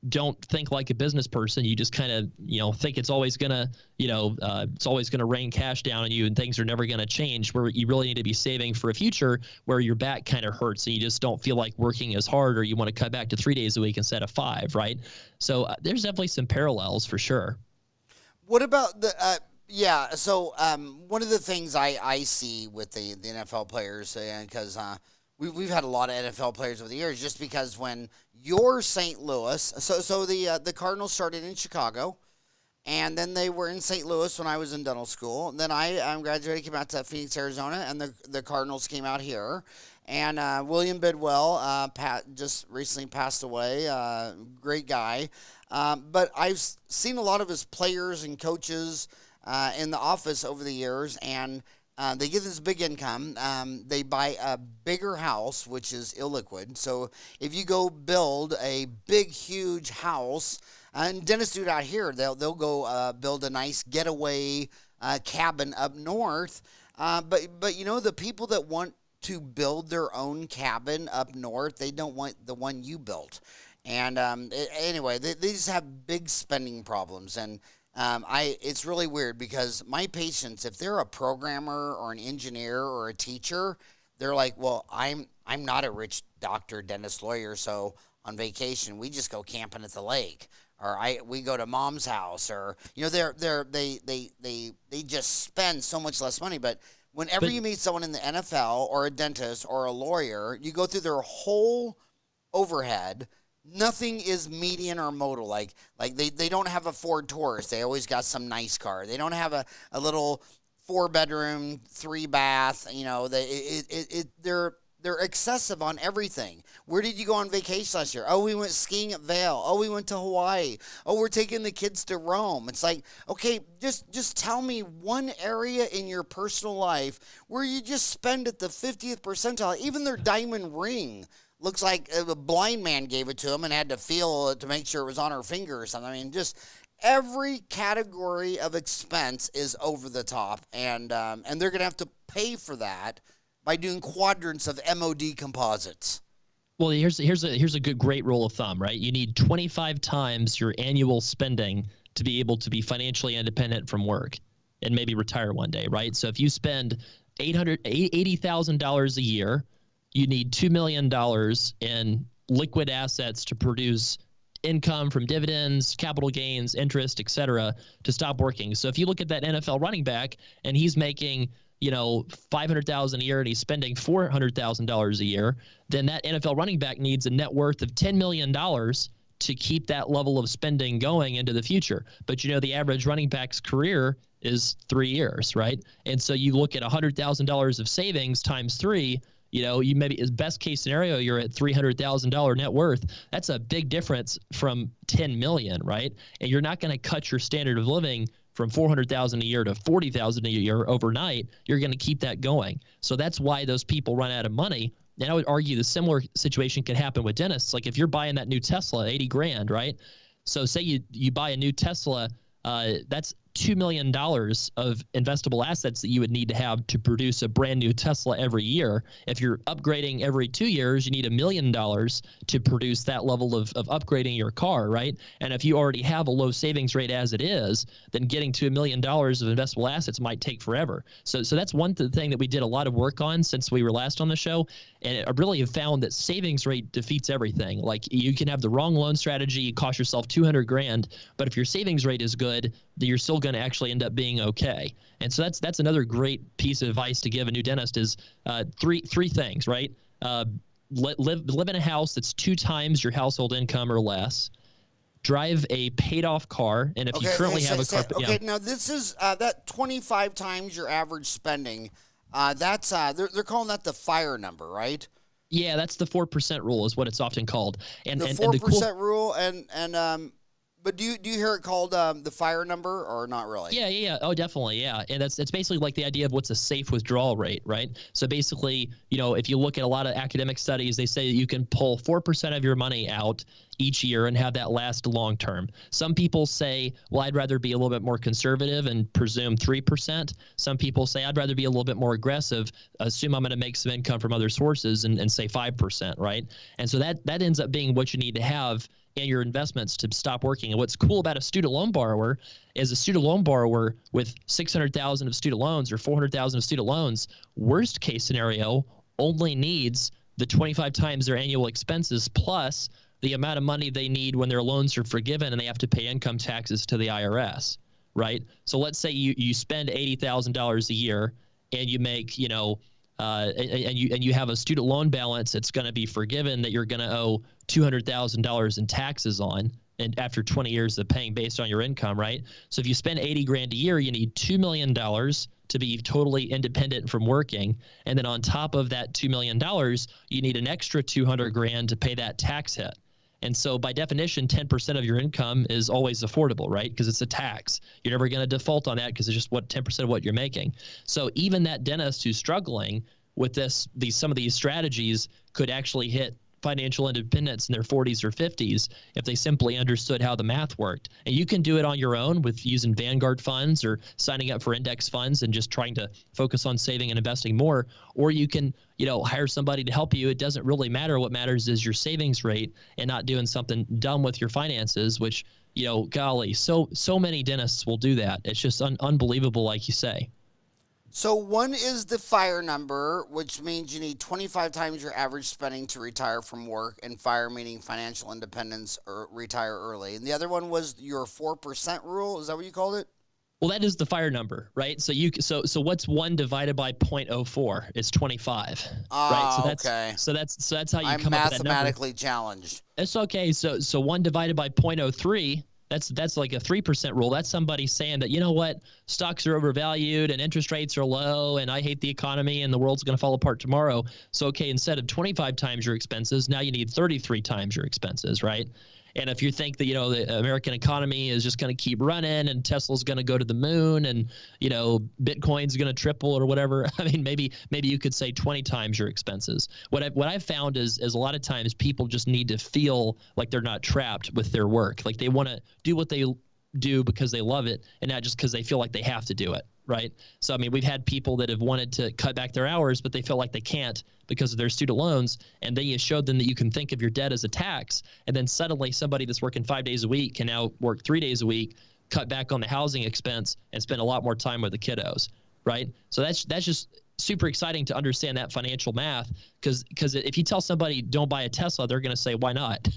don't think like a business person. You just kind of, think it's always gonna, it's always gonna rain cash down on you and things are never gonna change. Where you really need to be saving for a future where your back kind of hurts and you just don't feel like working as hard, or you want to cut back to 3 days a week instead of 5, right? So there's definitely some parallels for sure.
What about the? Yeah, so one of the things I see with the NFL players, because we've had a lot of NFL players over the years, just because when you're St. Louis, so the Cardinals started in Chicago, and then they were in St. Louis when I was in dental school. And then I graduated, came out to Phoenix, Arizona, and the Cardinals came out here. And William Bidwell just recently passed away, great guy. But I've seen a lot of his players and coaches in the office over the years, and they get this big income. They buy a bigger house, which is illiquid. So if you go build a big, huge house, and dentists do it out here, they'll go build a nice getaway cabin up north. But the people that want to build their own cabin up north, they don't want the one you built. And anyway, they just have big spending problems. And it's really weird, because my patients, if they're a programmer or an engineer or a teacher, they're like, well, I'm not a rich doctor, dentist, lawyer, so on vacation we just go camping at the lake, or we go to mom's house, or they just spend so much less money. But whenever you meet someone in the NFL or a dentist or a lawyer, you go through their whole overhead. Nothing is median or modal. Like they don't have a Ford Taurus. They always got some nice car. They don't have a little 4-bedroom, 3-bath. They're excessive on everything. Where did you go on vacation last year? Oh, we went skiing at Vail. Oh, we went to Hawaii. Oh, we're taking the kids to Rome. It's like, okay, just tell me one area in your personal life where you just spend at the 50th percentile. Even their diamond ring looks like a blind man gave it to him and had to feel it to make sure it was on her finger or something. I mean, just every category of expense is over the top, and they're going to have to pay for that by doing quadrants of MOD composites.
Well, here's a great rule of thumb, right? You need 25 times your annual spending to be able to be financially independent from work and maybe retire one day, right? So if you spend $80,000 a year. You need $2 million in liquid assets to produce income from dividends, capital gains, interest, et cetera, to stop working. So if you look at that NFL running back and he's making, $500,000 a year and he's spending $400,000 a year, then that NFL running back needs a net worth of $10 million to keep that level of spending going into the future. But the average running back's career is 3 years, right? And so you look at $100,000 of savings times 3, you maybe as best case scenario, you're at $300,000 net worth. That's a big difference from 10 million, right? And you're not going to cut your standard of living from 400,000 a year to 40,000 a year overnight. You're going to keep that going. So that's why those people run out of money. And I would argue the similar situation could happen with dentists. Like if you're buying that new Tesla, 80 grand, right? So say you buy a new Tesla, that's $2 million of investable assets that you would need to have to produce a brand new Tesla every year. If you're upgrading every 2 years, you need $1 million to produce that level of upgrading your car, right? And if you already have a low savings rate as it is, then getting to $1 million of investable assets might take forever. So that's one thing that we did a lot of work on since we were last on the show. And I really have found that savings rate defeats everything. Like you can have the wrong loan strategy, you cost yourself 200 grand, but if your savings rate is good, you're still going to actually end up being okay. And so that's another great piece of advice to give a new dentist is three things, right? Live in a house that's 2 times your household income or less. Drive a paid off car, and if you currently have a car,
now this is that 25 times your average spending. That's they're calling that the fire number, right?
Yeah, that's the 4% rule is what it's often called. And
the 4% rule, and but do you hear it called the fire number or not really?
Yeah. Oh, definitely. Yeah. And it's basically like the idea of what's a safe withdrawal rate, right? So basically, if you look at a lot of academic studies, they say that you can pull 4% of your money out each year and have that last long term. Some people say, well, I'd rather be a little bit more conservative and presume 3%. Some people say I'd rather be a little bit more aggressive, assume I'm going to make some income from other sources and say 5%, right? And so that ends up being what you need to have in your investments to stop working. And what's cool about a student loan borrower is a student loan borrower with 600,000 of student loans or 400,000 of student loans, worst case scenario, only needs the 25 times their annual expenses plus the amount of money they need when their loans are forgiven and they have to pay income taxes to the IRS, right? So let's say you spend $80,000 a year and you make, and you have a student loan balance that's going to be forgiven that you're going to owe $200,000 in taxes on, and after 20 years of paying based on your income, right? So if you spend 80 grand a year, you need $2 million to be totally independent from working, and then on top of that $2 million, you need an extra 200 grand to pay that tax hit. And so by definition, 10% of your income is always affordable, right? Because it's a tax. You're never going to default on that because it's just 10% of what you're making. So even that dentist who's struggling with some of these strategies could actually hit financial independence in their 40s or 50s if they simply understood how the math worked. And you can do it on your own with using Vanguard funds or signing up for index funds and just trying to focus on saving and investing more. Or you can, hire somebody to help you. It doesn't really matter. What matters is your savings rate and not doing something dumb with your finances, which, golly, so many dentists will do that. It's just unbelievable, like you say.
So one is the FIRE number, which means you need 25 times your average spending to retire from work, and FIRE meaning financial independence or retire early. And the other one was your 4% rule. Is that what you called it?
Well, that is the FIRE number, right? So what's 1 divided by 0.04? It's 25, right?
Okay.
So that's how you
I'm
come up with that number.
I'm mathematically challenged.
It's okay. So 1 divided by 0.03. That's like a 3% rule. That's somebody saying that, you know what, stocks are overvalued and interest rates are low and I hate the economy and the world's going to fall apart tomorrow. So, okay, instead of 25 times your expenses, now you need 33 times your expenses, right? And if you think that, the American economy is just going to keep running and Tesla's going to go to the moon and, Bitcoin's going to triple or whatever, I mean, maybe you could say 20 times your expenses. What I've found is a lot of times people just need to feel like they're not trapped with their work. Like they want to do what they do because they love it and not just because they feel like they have to do it, right? So, I mean, we've had people that have wanted to cut back their hours, but they feel like they can't because of their student loans, and then you showed them that you can think of your debt as a tax, and then suddenly somebody that's working 5 days a week can now work 3 days a week, cut back on the housing expense, and spend a lot more time with the kiddos, right? So that's just super exciting to understand that financial math, because if you tell somebody don't buy a Tesla, they're going to say, why not?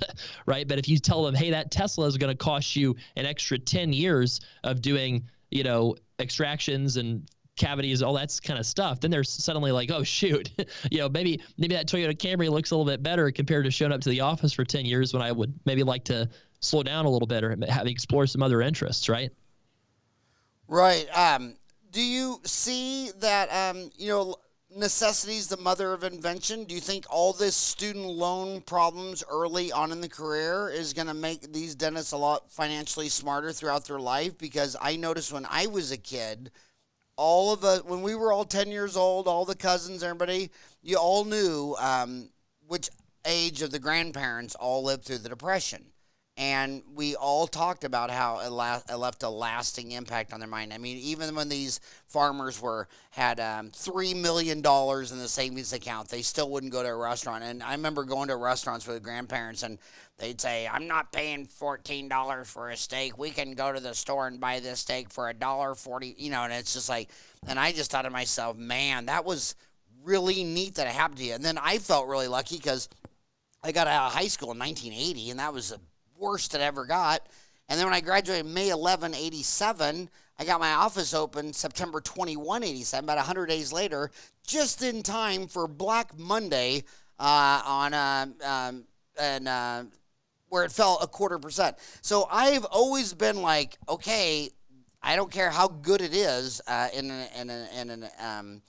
Right? But if you tell them, hey, that Tesla is going to cost you an extra 10 years of doing, extractions and cavities, all that kind of stuff, then they're suddenly like, oh shoot, maybe that Toyota Camry looks a little bit better compared to showing up to the office for 10 years when I would maybe like to slow down a little bit or have explore some other interests, right?
Right. Do you see that, necessity is the mother of invention? Do you think all this student loan problems early on in the career is going to make these dentists a lot financially smarter throughout their life? Because I noticed when I was a kid, when we were all 10 years old, all the cousins, everybody, you all knew which age of the grandparents all lived through the Depression. And we all talked about how it left a lasting impact on their mind. I mean, even when these farmers had $3 million in the savings account, they still wouldn't go to a restaurant. And I remember going to restaurants with grandparents, and they'd say, I'm not paying $14 for a steak. We can go to the store and buy this steak for $1.40, and it's just like, and I just thought to myself, man, that was really neat that it happened to you. And then I felt really lucky because I got out of high school in 1980, and that was the worst it ever got. And then when I graduated May 11, 87, I got my office open September 21, 87, about 100 days later, just in time for Black Monday where it fell 0.25%. So I've always been like, okay, I don't care how good it is in an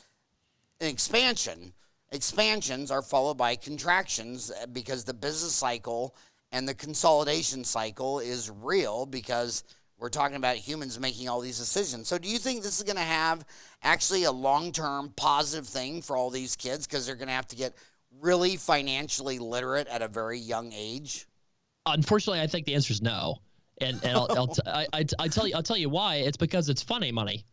expansion. Expansions are followed by contractions because the business cycle and the consolidation cycle is real, because we're talking about humans making all these decisions. So do you think this is going to have actually a long-term positive thing for all these kids, because they're going to have to get really financially literate at a very young age?
Unfortunately, I think the answer is no. And I'll tell you why. It's because it's funny money,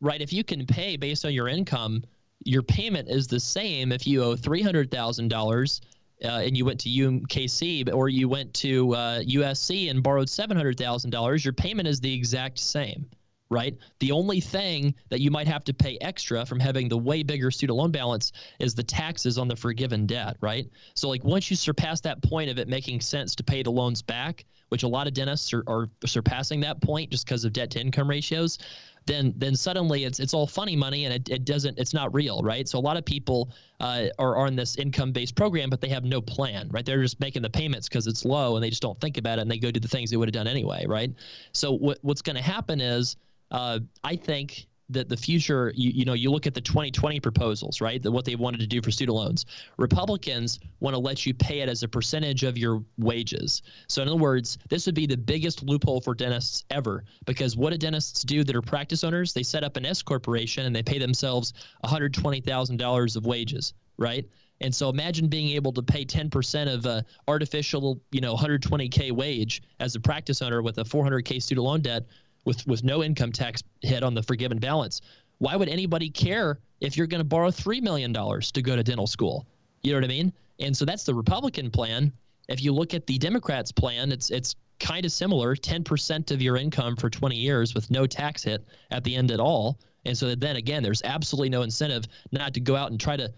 right? If you can pay based on your income, your payment is the same if you owe $300,000 and you went to UMKC, or you went to USC and borrowed $700,000, your payment is the exact same, right? The only thing that you might have to pay extra from having the way bigger student loan balance is the taxes on the forgiven debt, right? So like once you surpass that point of it making sense to pay the loans back, which a lot of dentists are surpassing that point just because of debt to income ratios, then suddenly it's all funny money, and it's not real, right? So a lot of people are on this income-based program, but they have no plan, right? They're just making the payments because it's low, and they just don't think about it, and they go do the things they would have done anyway, right? So what's going to happen is I think that the future, you look at the 2020 proposals, right? What they wanted to do for student loans. Republicans want to let you pay it as a percentage of your wages. So in other words, this would be the biggest loophole for dentists ever, because what do dentists do that are practice owners? They set up an S corporation and they pay themselves $120,000 of wages, right? And so imagine being able to pay 10% of a artificial, $120K wage as a practice owner with a $400K student loan debt, with no income tax hit on the forgiven balance. Why would anybody care if you're going to borrow $3 million to go to dental school? You know what I mean? And so that's the Republican plan. If you look at the Democrats' plan, it's kind of similar, 10% of your income for 20 years with no tax hit at the end at all. And so then again, there's absolutely no incentive not to go out and try to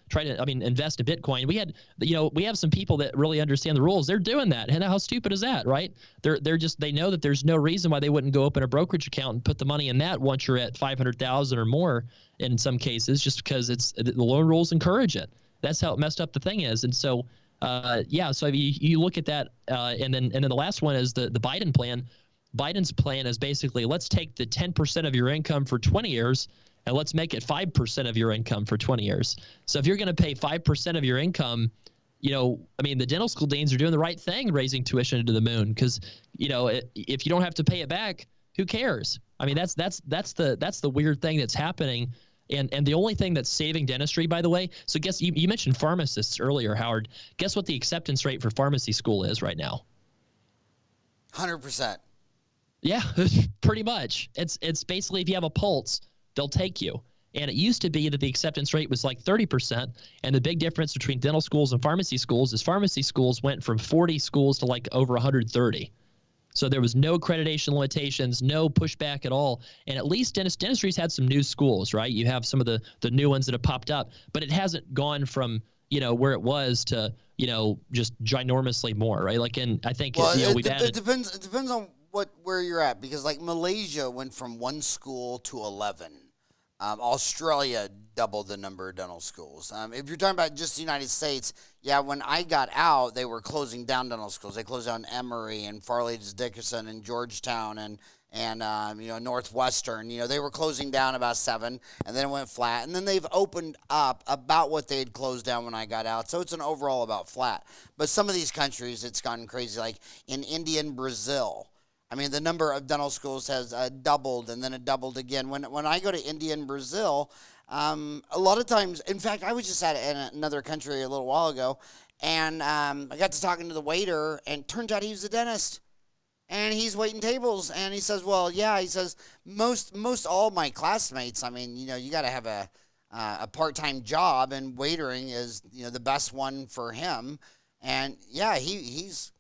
invest in Bitcoin. We have some people that really understand the rules. They're doing that. And how stupid is that, right? They know that there's no reason why they wouldn't go open a brokerage account and put the money in that once you're at 500,000 or more in some cases, just because the loan rules encourage it. That's how messed up the thing is. And so so you look at that, and then the last one is the Biden plan. Biden's plan is basically, let's take the 10% of your income for 20 years and let's make it 5% of your income for 20 years. So if you're going to pay 5% of your income, the dental school deans are doing the right thing, raising tuition to the moon, because, if you don't have to pay it back, who cares? I mean, that's the weird thing that's happening. And the only thing that's saving dentistry, by the way, so guess you mentioned pharmacists earlier, Howard. Guess what the acceptance rate for pharmacy school is right now?
100%.
Yeah, pretty much. It's basically, if you have a pulse, they'll take you. And it used to be that the acceptance rate was like 30%. And the big difference between dental schools and pharmacy schools is pharmacy schools went from 40 schools to like over 130. So there was no accreditation limitations, no pushback at all. And at least dentistry's had some new schools, right? You have some of the new ones that have popped up, but it hasn't gone from, where it was to, just ginormously more, right? Like, and I think, we've added.
It depends on where you're at, because like Malaysia went from 1 school to 11. Australia doubled the number of dental schools. If you're talking about just the United States, when I got out, they were closing down dental schools. They closed down Emory and Farley's Dickinson and Georgetown and Northwestern. They were closing down about 7, and then it went flat. And then they've opened up about what they had closed down when I got out. So it's an overall about flat. But some of these countries, it's gotten crazy, like in India and Brazil. I mean, the number of dental schools has doubled, and then it doubled again. When I go to India and Brazil, a lot of times, in fact, I was just in another country a little while ago, and I got to talking to the waiter, and turns out he was a dentist, and he's waiting tables, and he says, well, yeah, he says, most all my classmates, I mean, you got to have a part-time job, and waitering is, the best one for him, and yeah, he's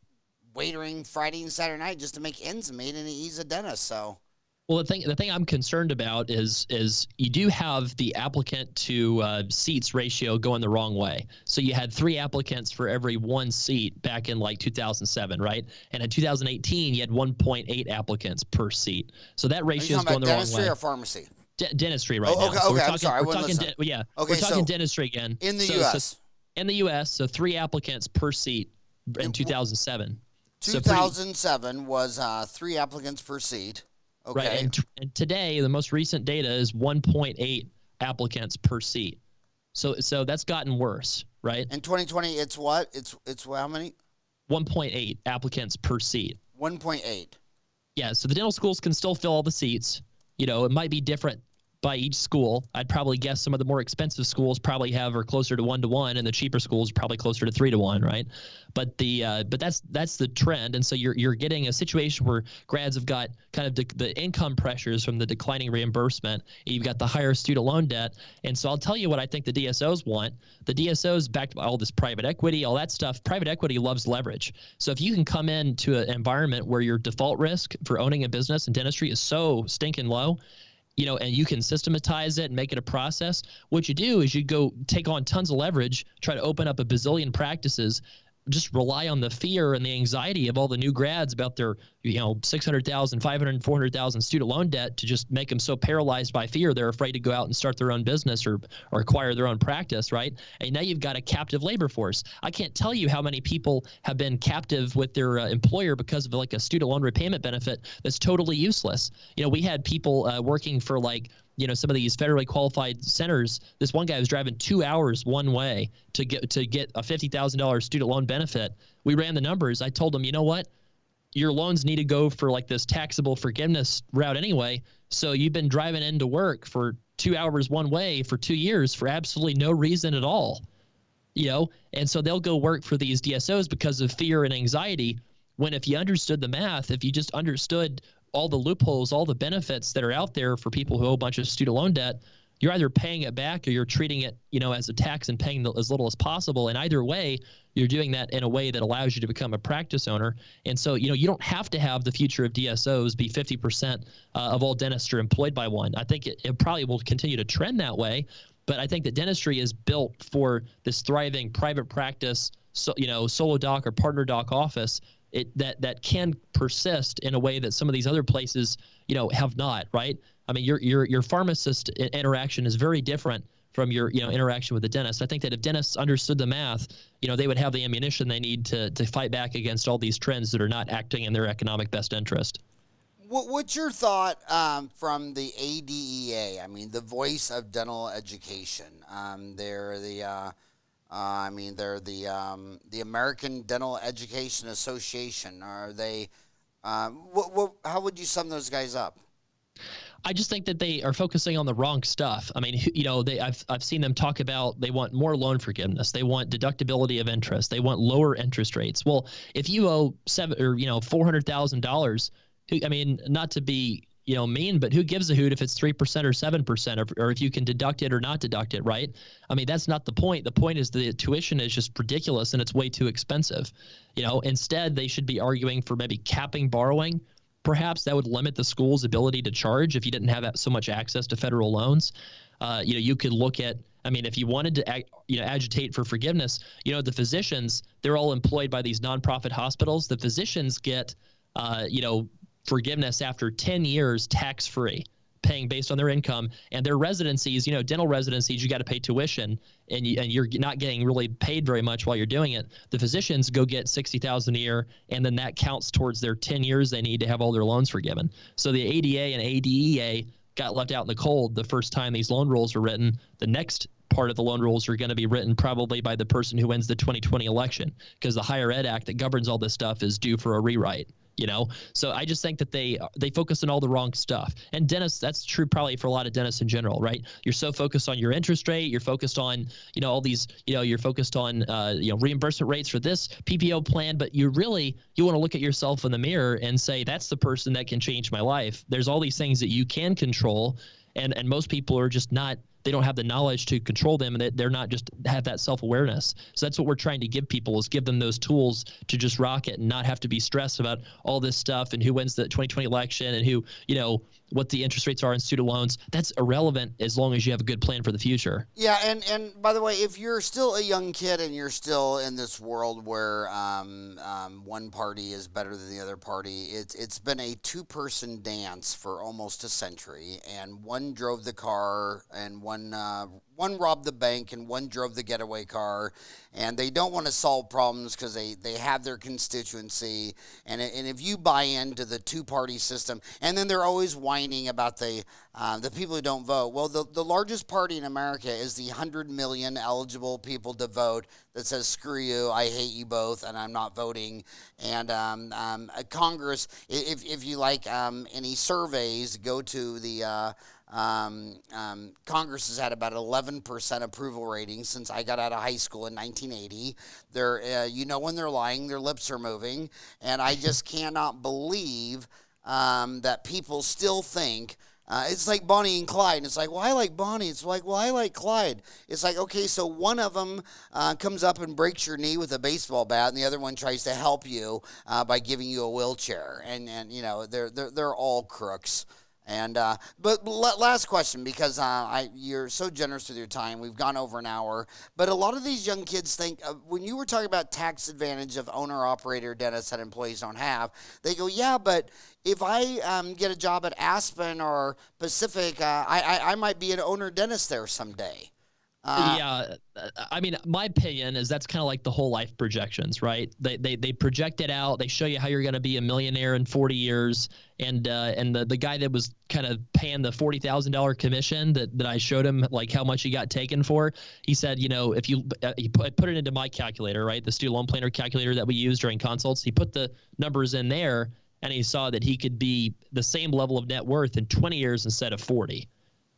waitering Friday and Saturday night just to make ends meet, and he's a dentist. So,
well, the thing I'm concerned about is you do have the applicant to seats ratio going the wrong way. So you had 3 applicants for every 1 seat back in like 2007, right? And in 2018, you had 1.8 applicants per seat. So that ratio is going the wrong way.
Dentistry or pharmacy?
Dentistry right now.
Okay,
so
I'm sorry.
We're talking dentistry again.
In the U.S.
So in the U.S., so 3 applicants per seat in 2007.
2007 was 3 applicants per seat. Okay.
Right, and today the most recent data is 1.8 applicants per seat. So that's gotten worse, right?
In 2020, it's what? It's how many?
1.8 applicants per seat.
1.8.
Yeah. So the dental schools can still fill all the seats. It might be different by each school. I'd probably guess some of the more expensive schools probably are closer to 1-to-1, and the cheaper schools probably closer to 3-to-1, right? But that's the trend, and so you're getting a situation where grads have got kind of the income pressures from the declining reimbursement. You've got the higher student loan debt, and so I'll tell you what I think the DSOs want. The DSOs, backed by all this private equity, all that stuff. Private equity loves leverage. So if you can come into an environment where your default risk for owning a business in dentistry is so stinking low, and you can systematize it and make it a process. What you do is you go take on tons of leverage, try to open up a bazillion practices, just rely on the fear and the anxiety of all the new grads about their, $600,000, $500,000, $400,000 student loan debt to just make them so paralyzed by fear they're afraid to go out and start their own business or acquire their own practice, right? And now you've got a captive labor force. I can't tell you how many people have been captive with their employer because of like a student loan repayment benefit that's totally useless. We had people working for some of these federally qualified centers. This one guy was driving 2 hours one way to get a $50,000 student loan benefit. We ran the numbers. I told him, you know what? Your loans need to go for like this taxable forgiveness route anyway. So you've been driving into work for 2 hours one way for 2 years for absolutely no reason at all. And so they'll go work for these DSOs because of fear and anxiety. When if you understood the math, if you just understood all the loopholes, all the benefits that are out there for people who owe a bunch of student loan debt, you're either paying it back or you're treating it, as a tax and paying as little as possible. And either way, you're doing that in a way that allows you to become a practice owner. And so, you don't have to have the future of DSOs be 50% of all dentists are employed by one. I think it probably will continue to trend that way. But I think that dentistry is built for this thriving private practice, solo doc or partner doc office. That can persist in a way that some of these other places, have not, right? I mean, your pharmacist interaction is very different from your, interaction with the dentist. I think that if dentists understood the math, they would have the ammunition they need to fight back against all these trends that are not acting in their economic best interest.
What's your thought from the ADEA? I mean, the voice of dental education. They're the American Dental Education Association. Are they? How would you sum those guys up?
I just think that they are focusing on the wrong stuff. I mean, I've seen them talk about they want more loan forgiveness, they want deductibility of interest, they want lower interest rates. Well, if you owe $400,000, not to be mean, but who gives a hoot if it's 3% or 7% or if you can deduct it or not deduct it, right? I mean, that's not the point. The point is the tuition is just ridiculous and it's way too expensive. Instead, they should be arguing for maybe capping borrowing. Perhaps that would limit the school's ability to charge if you didn't have so much access to federal loans. You could look at, I mean, if you wanted to, agitate for forgiveness, the physicians, they're all employed by these nonprofit hospitals. The physicians get, forgiveness after 10 years tax-free, paying based on their income, and their residencies, dental residencies, you got to pay tuition, and you're not getting really paid very much while you're doing it. The physicians go get $60,000 a year, and then that counts towards their 10 years they need to have all their loans forgiven. So the ADA and ADEA got left out in the cold the first time these loan rules were written. The next part of the loan rules are going to be written probably by the person who wins the 2020 election, because the Higher Ed Act that governs all this stuff is due for a rewrite. So I just think that they focus on all the wrong stuff. And dentists, that's true probably for a lot of dentists in general, right? You're so focused on your interest rate, you're focused on, all these, you're focused on, reimbursement rates for this PPO plan, but you want to look at yourself in the mirror and say, that's the person that can change my life. There's all these things that you can control, and most people are just not, they don't have the knowledge to control them, and they're not just have that self-awareness. So that's what we're trying to give people, is give them those tools to just rock it and not have to be stressed about all this stuff and who wins the 2020 election and who, what the interest rates are in student loans. That's irrelevant as long as you have a good plan for the future.
Yeah, and by the way, if you're still a young kid and you're still in this world where one party is better than the other party, it's been a two-person dance for almost a century, and one drove the car and one robbed the bank and one drove the getaway car, and they don't want to solve problems because they have their constituency, and if you buy into the two-party system, and then they're always whining about the people who don't vote. Well, the largest party in America is the 100 million eligible people to vote that says, screw you, I hate you both, and I'm not voting. And Congress, if you like any surveys, go to the Congress has had about 11% approval rating since I got out of high school in 1980. They're, when they're lying, their lips are moving, and I just cannot believe that people still think it's like Bonnie and Clyde. And it's like, well, I like Bonnie. It's like, well, I like Clyde. It's like, okay, so one of them comes up and breaks your knee with a baseball bat, and the other one tries to help you by giving you a wheelchair. And they're all crooks. And but last question, because you're so generous with your time. We've gone over an hour, but a lot of these young kids think when you were talking about tax advantage of owner-operator dentists that employees don't have, they go, yeah, but if I get a job at Aspen or Pacific, I might be an owner dentist there someday.
Yeah, I mean, my opinion is that's kind of like the whole life projections, right? They project it out. They show you how you're going to be a millionaire in 40 years. And the guy that was kind of paying the $40,000 commission that I showed him, like how much he got taken for, he said, if you he put it into my calculator, right, the student loan planner calculator that we use during consults, he put the numbers in there, and he saw that he could be the same level of net worth in 20 years instead of 40.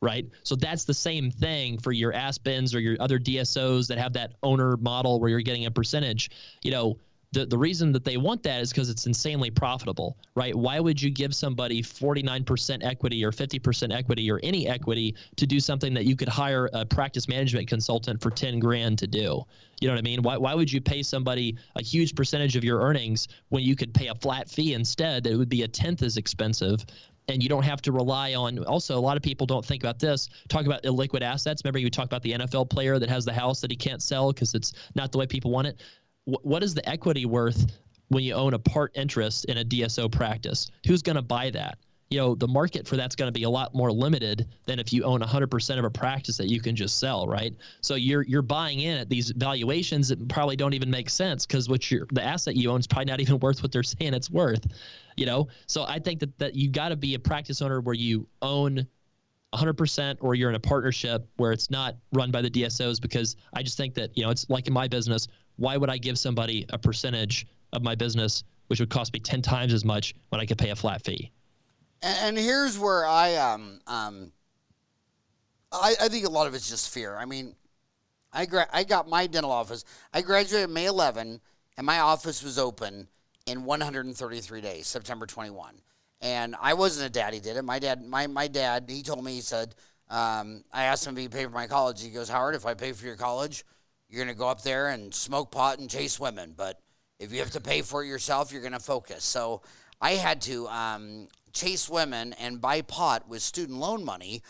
Right. So that's the same thing for your Aspens or your other DSOs that have that owner model where you're getting a percentage. The reason that they want that is because it's insanely profitable, right? Why would you give somebody 49% equity or 50% equity or any equity to do something that you could hire a practice management consultant for 10 grand to do? You know what I mean? Why would you pay somebody a huge percentage of your earnings when you could pay a flat fee instead that would be a tenth as expensive? And you don't have to rely on, also, a lot of people don't think about this, talk about illiquid assets. Remember you talk about the NFL player that has the house that he can't sell because it's not the way people want it. What is the equity worth when you own a part interest in a DSO practice? Who's going to buy that? The market for that's going to be a lot more limited than if you own 100% of a practice that you can just sell, right? So you're buying in at these valuations that probably don't even make sense because the asset you own is probably not even worth what they're saying it's worth, So I think that you got to be a practice owner where you own 100% or you're in a partnership where it's not run by the DSOs, because I just think that, it's like in my business, why would I give somebody a percentage of my business, which would cost me 10 times as much when I could pay a flat fee?
And here's where I think a lot of it's just fear. I mean, I got my dental office. I graduated May 11, and my office was open in 133 days, September 21. And I wasn't a dad. He did it. My dad, he told me, he said, I asked him if he paid for my college. He goes, Howard, if I pay for your college, you're going to go up there and smoke pot and chase women. But if you have to pay for it yourself, you're going to focus. So I had to chase women and buy pot with student loan money,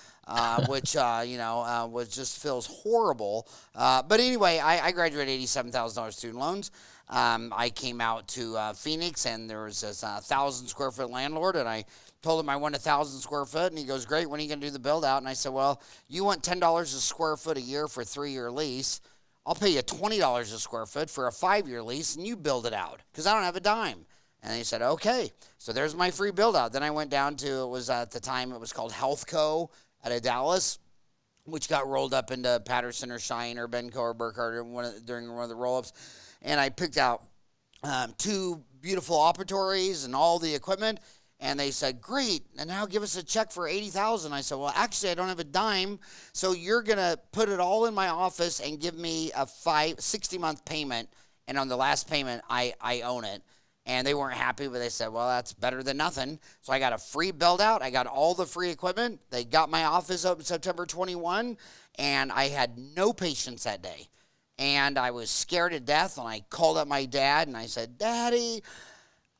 which, was just feels horrible. But anyway, I graduated $87,000 student loans. I came out to Phoenix, and there was this 1,000 square foot landlord, and I told him I want 1,000 square foot, and he goes, great, when are you going to do the build out? And I said, well, you want $10 a square foot a year for a 3-year lease. I'll pay you $20 a square foot for a 5-year lease, and you build it out, because I don't have a dime. And he said, okay. So there's my free build out. Then I went down to, it was at the time, it was called Health Co. out of Dallas, which got rolled up into Patterson or Shine or Benco or Burkhardt during one of the roll-ups. And I picked out 2 beautiful operatories and all the equipment. And they said, great, and now give us a check for $80,000. I said, well, actually, I don't have a dime, so you're going to put it all in my office and give me a 60-month payment, and on the last payment, I own it. And they weren't happy, but they said, well, that's better than nothing. So I got a free build-out. I got all the free equipment. They got my office open September 21, and I had no patients that day. And I was scared to death, and I called up my dad, and I said, Daddy,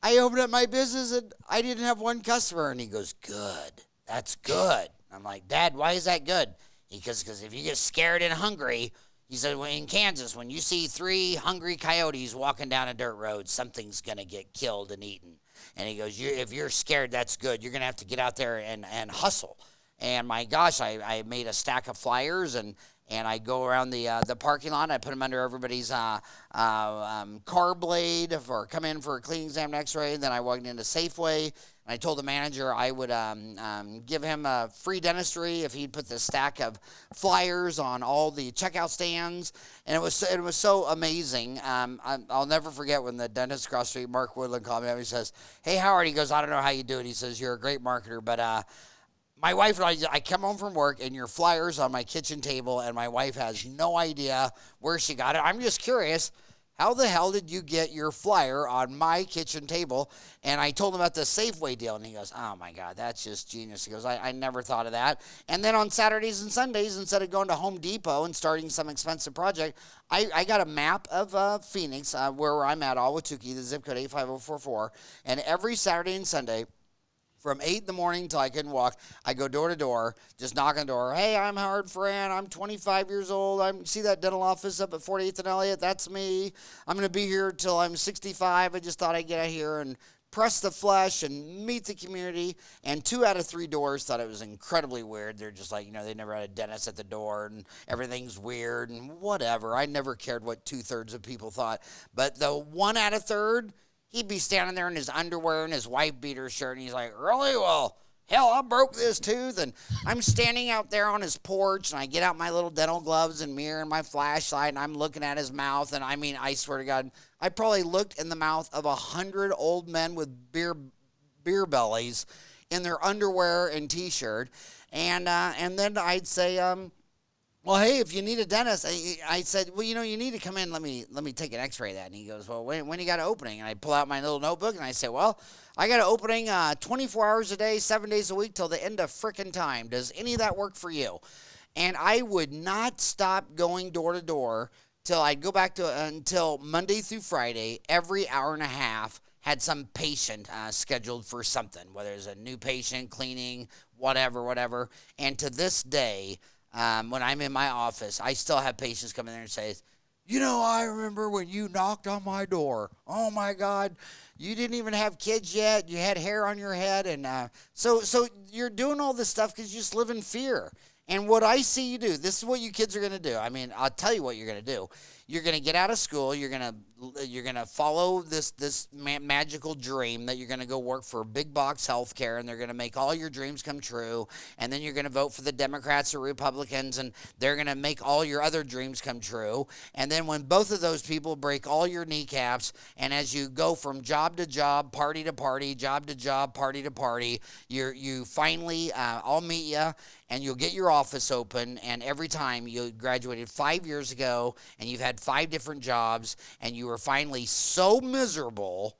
I opened up my business, and I didn't have one customer. And he goes, good. That's good. I'm like, Dad, why is that good? He goes, because if you get scared and hungry, he said, well, in Kansas, when you see 3 hungry coyotes walking down a dirt road, something's going to get killed and eaten. And he goes, if you're scared, that's good. You're going to have to get out there and hustle. And my gosh, I made a stack of flyers, and I go around the parking lot. I put them under everybody's car blade for come in for a cleaning exam and x-ray. And then I walked into Safeway, and I told the manager I would give him a free dentistry if he'd put the stack of flyers on all the checkout stands. And it was so amazing. I'll never forget when the dentist across the street, Mark Woodland, called me up. He says, hey, Howard. He goes, I don't know how you do it. He says, you're a great marketer, but my wife and I come home from work, and your flyer's on my kitchen table, and my wife has no idea where she got it. I'm just curious, how the hell did you get your flyer on my kitchen table? And I told him about the Safeway deal, and he goes, oh, my God, that's just genius. He goes, I never thought of that. And then on Saturdays and Sundays, instead of going to Home Depot and starting some expensive project, I got a map of Phoenix, where I'm at, Ahwatukee, the zip code 85044, and every Saturday and Sunday, from 8 in the morning till I couldn't walk, I go door to door, just knock on the door. Hey, I'm Howard Farran. I'm 25 years old. See that dental office up at 48th and Elliott? That's me. I'm going to be here till I'm 65. I just thought I'd get out here and press the flesh and meet the community. And 2 out of 3 doors thought it was incredibly weird. They're just like, they never had a dentist at the door, and everything's weird and whatever. I never cared what 2/3 of people thought. But the 1 out of 3rd, he'd be standing there in his underwear and his wife beater shirt, and he's like, really? Well, hell, I broke this tooth. And I'm standing out there on his porch, and I get out my little dental gloves and mirror and my flashlight, and I'm looking at his mouth. And I swear to God, I probably looked in the mouth of 100 old men with beer bellies in their underwear and T-shirt. And then I'd say, well, hey, if you need a dentist, I said, well, you need to come in. Let me take an x-ray of that. And he goes, well, when you got an opening? And I pull out my little notebook, and I say, well, I got an opening 24 hours a day, 7 days a week till the end of frickin' time. Does any of that work for you? And I would not stop going door to door till I'd go back to until Monday through Friday, every hour and a half, had some patient scheduled for something, whether it's a new patient, cleaning, whatever. And to this day, when I'm in my office, I still have patients come in there and say, I remember when you knocked on my door. Oh, my God. You didn't even have kids yet. You had hair on your head. And so you're doing all this stuff because you just live in fear. And what I see you do, this is what you kids are going to do. I mean, I'll tell you what you're going to do. You're going to get out of school. You're going to follow this magical dream that you're going to go work for big box healthcare, and they're going to make all your dreams come true. And then you're going to vote for the Democrats or Republicans, and they're going to make all your other dreams come true. And then when both of those people break all your kneecaps, and as you go from job to job, party to party, job to job, party to party, you finally, I'll meet you, and you'll get your office open. And every time you graduated 5 years ago, and you've had 5 different jobs, and you were finally so miserable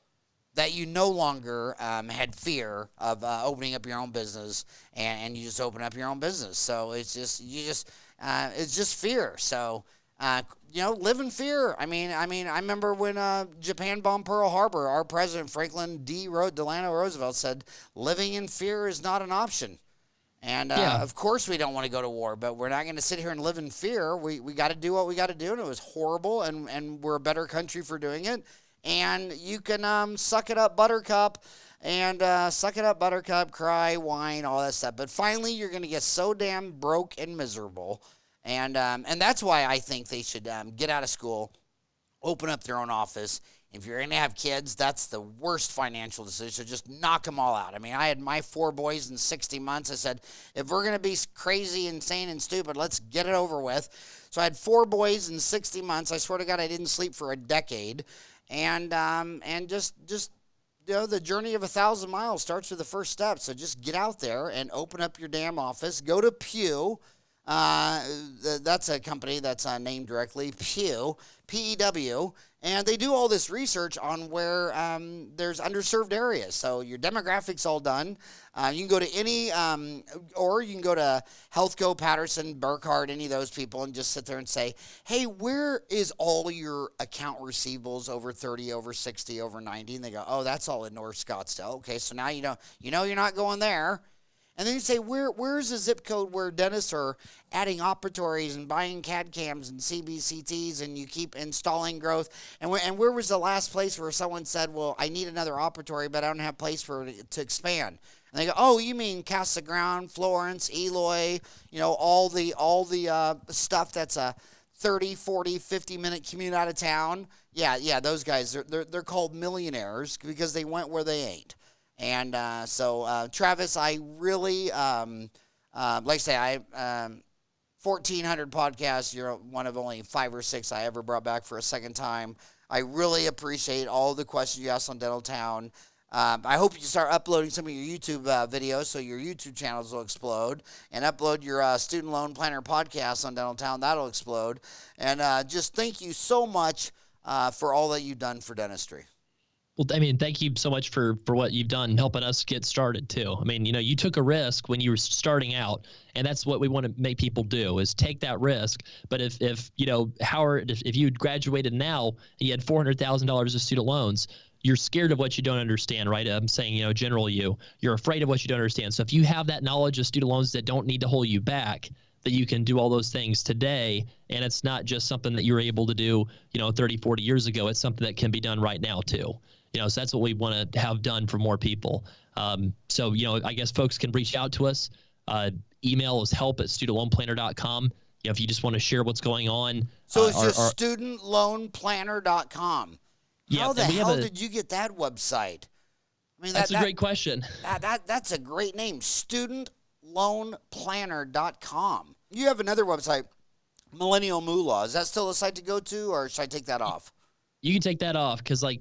that you no longer had fear of opening up your own business, and you just open up your own business. So it's just fear. So live in fear. I mean, I remember when Japan bombed Pearl Harbor, our president Franklin Delano Roosevelt said, "Living in fear is not an option." And of course we don't want to go to war, but we're not going to sit here and live in fear. We got to do what we got to do, and it was horrible, and we're a better country for doing it. And you can suck it up, Buttercup, and suck it up, Buttercup, cry, whine, all that stuff. But finally, you're going to get so damn broke and miserable. And that's why I think they should get out of school, open up their own office. If you're going to have kids, that's the worst financial decision. So just knock them all out. I mean, I had my 4 boys in 60 months. I said, if we're going to be crazy, insane, and stupid, let's get it over with. So I had 4 boys in 60 months. I swear to God, I didn't sleep for a decade. And just the journey of 1,000 miles starts with the first step. So just get out there and open up your damn office. Go to Pew. That's a company that's named directly, Pew, P-E-W, and they do all this research on where there's underserved areas. So your demographics all done. You can go to any, or you can go to Healthco, Patterson, Burkhardt, any of those people, and just sit there and say, hey, where is all your account receivables over 30, over 60, over 90? And they go, oh, that's all in North Scottsdale. Okay, so now you know you're not going there. And then you say, where's the zip code where dentists are adding operatories and buying CAD cams and CBCTs, and you keep installing growth? And where was the last place where someone said, well, I need another operatory, but I don't have place for it to expand? And they go, oh, you mean Casa Grande, Florence, Eloy, all the stuff that's a 30, 40, 50-minute commute out of town? Yeah, those guys, they're called millionaires because they went where they ain't. And so, Travis, I really, like I say, 1,400 podcasts. You're one of only 5 or 6 I ever brought back for a second time. I really appreciate all the questions you asked on Dental Town. I hope you start uploading some of your YouTube videos so your YouTube channels will explode, and upload your Student Loan Planner podcast on Dental Town. That'll explode. And just thank you so much for all that you've done for dentistry.
Well, I mean, thank you so much for what you've done helping us get started too. I mean, you took a risk when you were starting out, and that's what we want to make people do, is take that risk. But if Howard, if you graduated now, and you had $400,000 of student loans, you're scared of what you don't understand, right? I'm saying, general you're afraid of what you don't understand. So if you have that knowledge of student loans that don't need to hold you back, that you can do all those things today, and it's not just something that you were able to do, 30, 40 years ago. It's something that can be done right now too. So that's what we want to have done for more people. So, I guess folks can reach out to us. Email is help@studentloanplanner.com. If you just want to share what's going on.
So it's just studentloanplanner.com. How the hell did you get that website? I mean,
that's a great question.
That's a great name, studentloanplanner.com. You have another website, Millennial Moolah. Is that still a site to go to, or should I take that off?
You can take that off because, we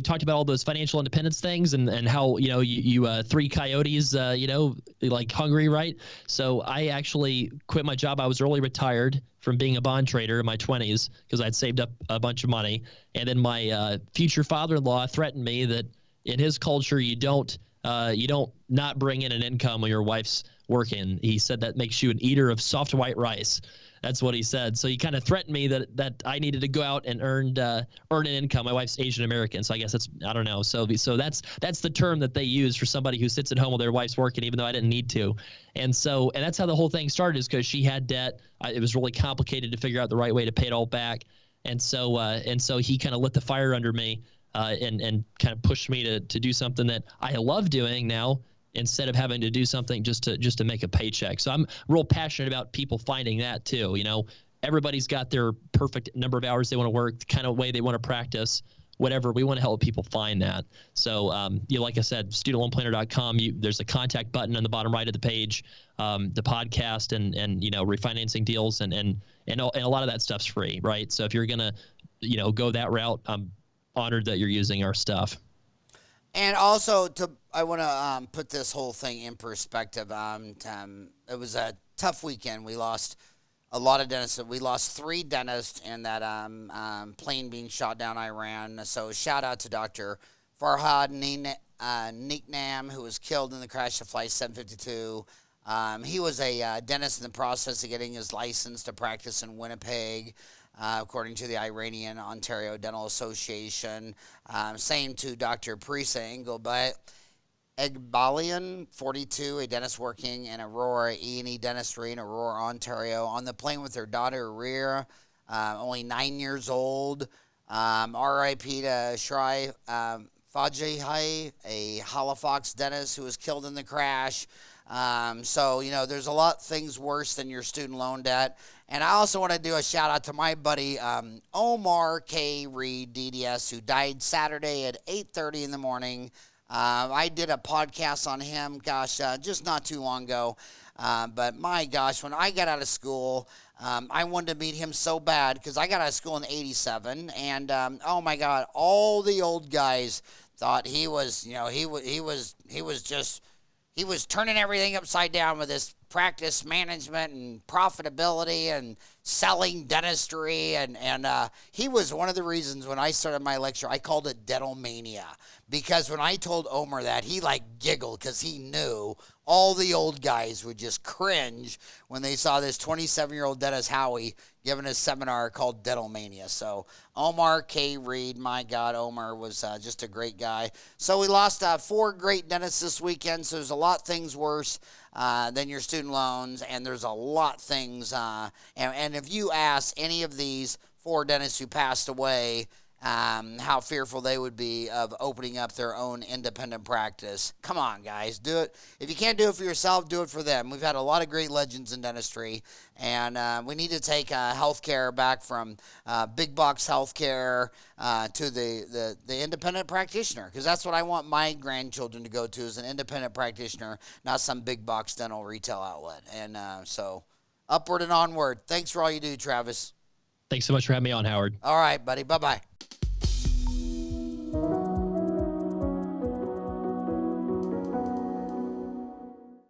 talked about all those financial independence things and how, you 3 coyotes, hungry, right? So I actually quit my job. I was early retired from being a bond trader in my 20s because I'd saved up a bunch of money. And then my future father-in-law threatened me that in his culture, you don't not bring in an income when your wife's working. He said that makes you an eater of soft white rice. That's what he said. So he kind of threatened me that I needed to go out and earn an income. My wife's Asian American, so I guess I don't know. So that's the term that they use for somebody who sits at home while their wife's working, even though I didn't need to. And that's how the whole thing started, is because she had debt. It was really complicated to figure out the right way to pay it all back. And so he kind of lit the fire under me and kind of pushed me to do something that I love doing now, instead of having to do something just to make a paycheck. So I'm real passionate about people finding that too. Everybody's got their perfect number of hours they want to work, the kind of way they want to practice, whatever. We want to help people find that. So, like I said, studentloanplanner.com, there's a contact button on the bottom right of the page, the podcast and refinancing deals and a lot of that stuff's free, right? So if you're going to, go that route, I'm honored that you're using our stuff.
And also, I want to put this whole thing in perspective. It was a tough weekend. We lost a lot of dentists. We lost 3 dentists in that plane being shot down Iran. So shout out to Dr. Farhad Nicknam, who was killed in the crash of Flight 752. He was a dentist in the process of getting his license to practice in Winnipeg, according to the Iranian Ontario Dental Association. Same to Dr. Parisa Egbalian, 42, a dentist working in Aurora E&E Dentistry in Aurora, Ontario, on the plane with their daughter, Rhea, only 9 years old. R.I.P. to Shrai Fajihai, a Halifax dentist who was killed in the crash. So, there's a lot of things worse than your student loan debt. And I also want to do a shout out to my buddy, Omar K. Reed, DDS, who died Saturday at 8:30 in the morning. I did a podcast on him, just not too long ago. But my gosh, when I got out of school, I wanted to meet him so bad because I got out of school in '87, and oh my God, all the old guys thought he was turning everything upside down with his practice management and profitability and selling dentistry, and he was one of the reasons when I started my lecture, I called it Dental Mania, because when I told Omer that, he giggled because he knew all the old guys would just cringe when they saw this 27-year-old dentist Howie giving a seminar called Dental Mania. So Omar K. Reed, my God, Omar was just a great guy. So we lost 4 great dentists this weekend, so there's a lot of things worse than your student loans, and there's a lot things, and if you ask any of these 4 dentists who passed away how fearful they would be of opening up their own independent practice. Come on, guys, do it. If you can't do it for yourself, do it for them. We've had a lot of great legends in dentistry, and we need to take healthcare back from big box healthcare to the independent practitioner, because that's what I want my grandchildren to go to, is an independent practitioner, not some big box dental retail outlet. And so upward and onward. Thanks for all you do, Travis.
Thanks so much for having me on, Howard.
All right, buddy. Bye-bye.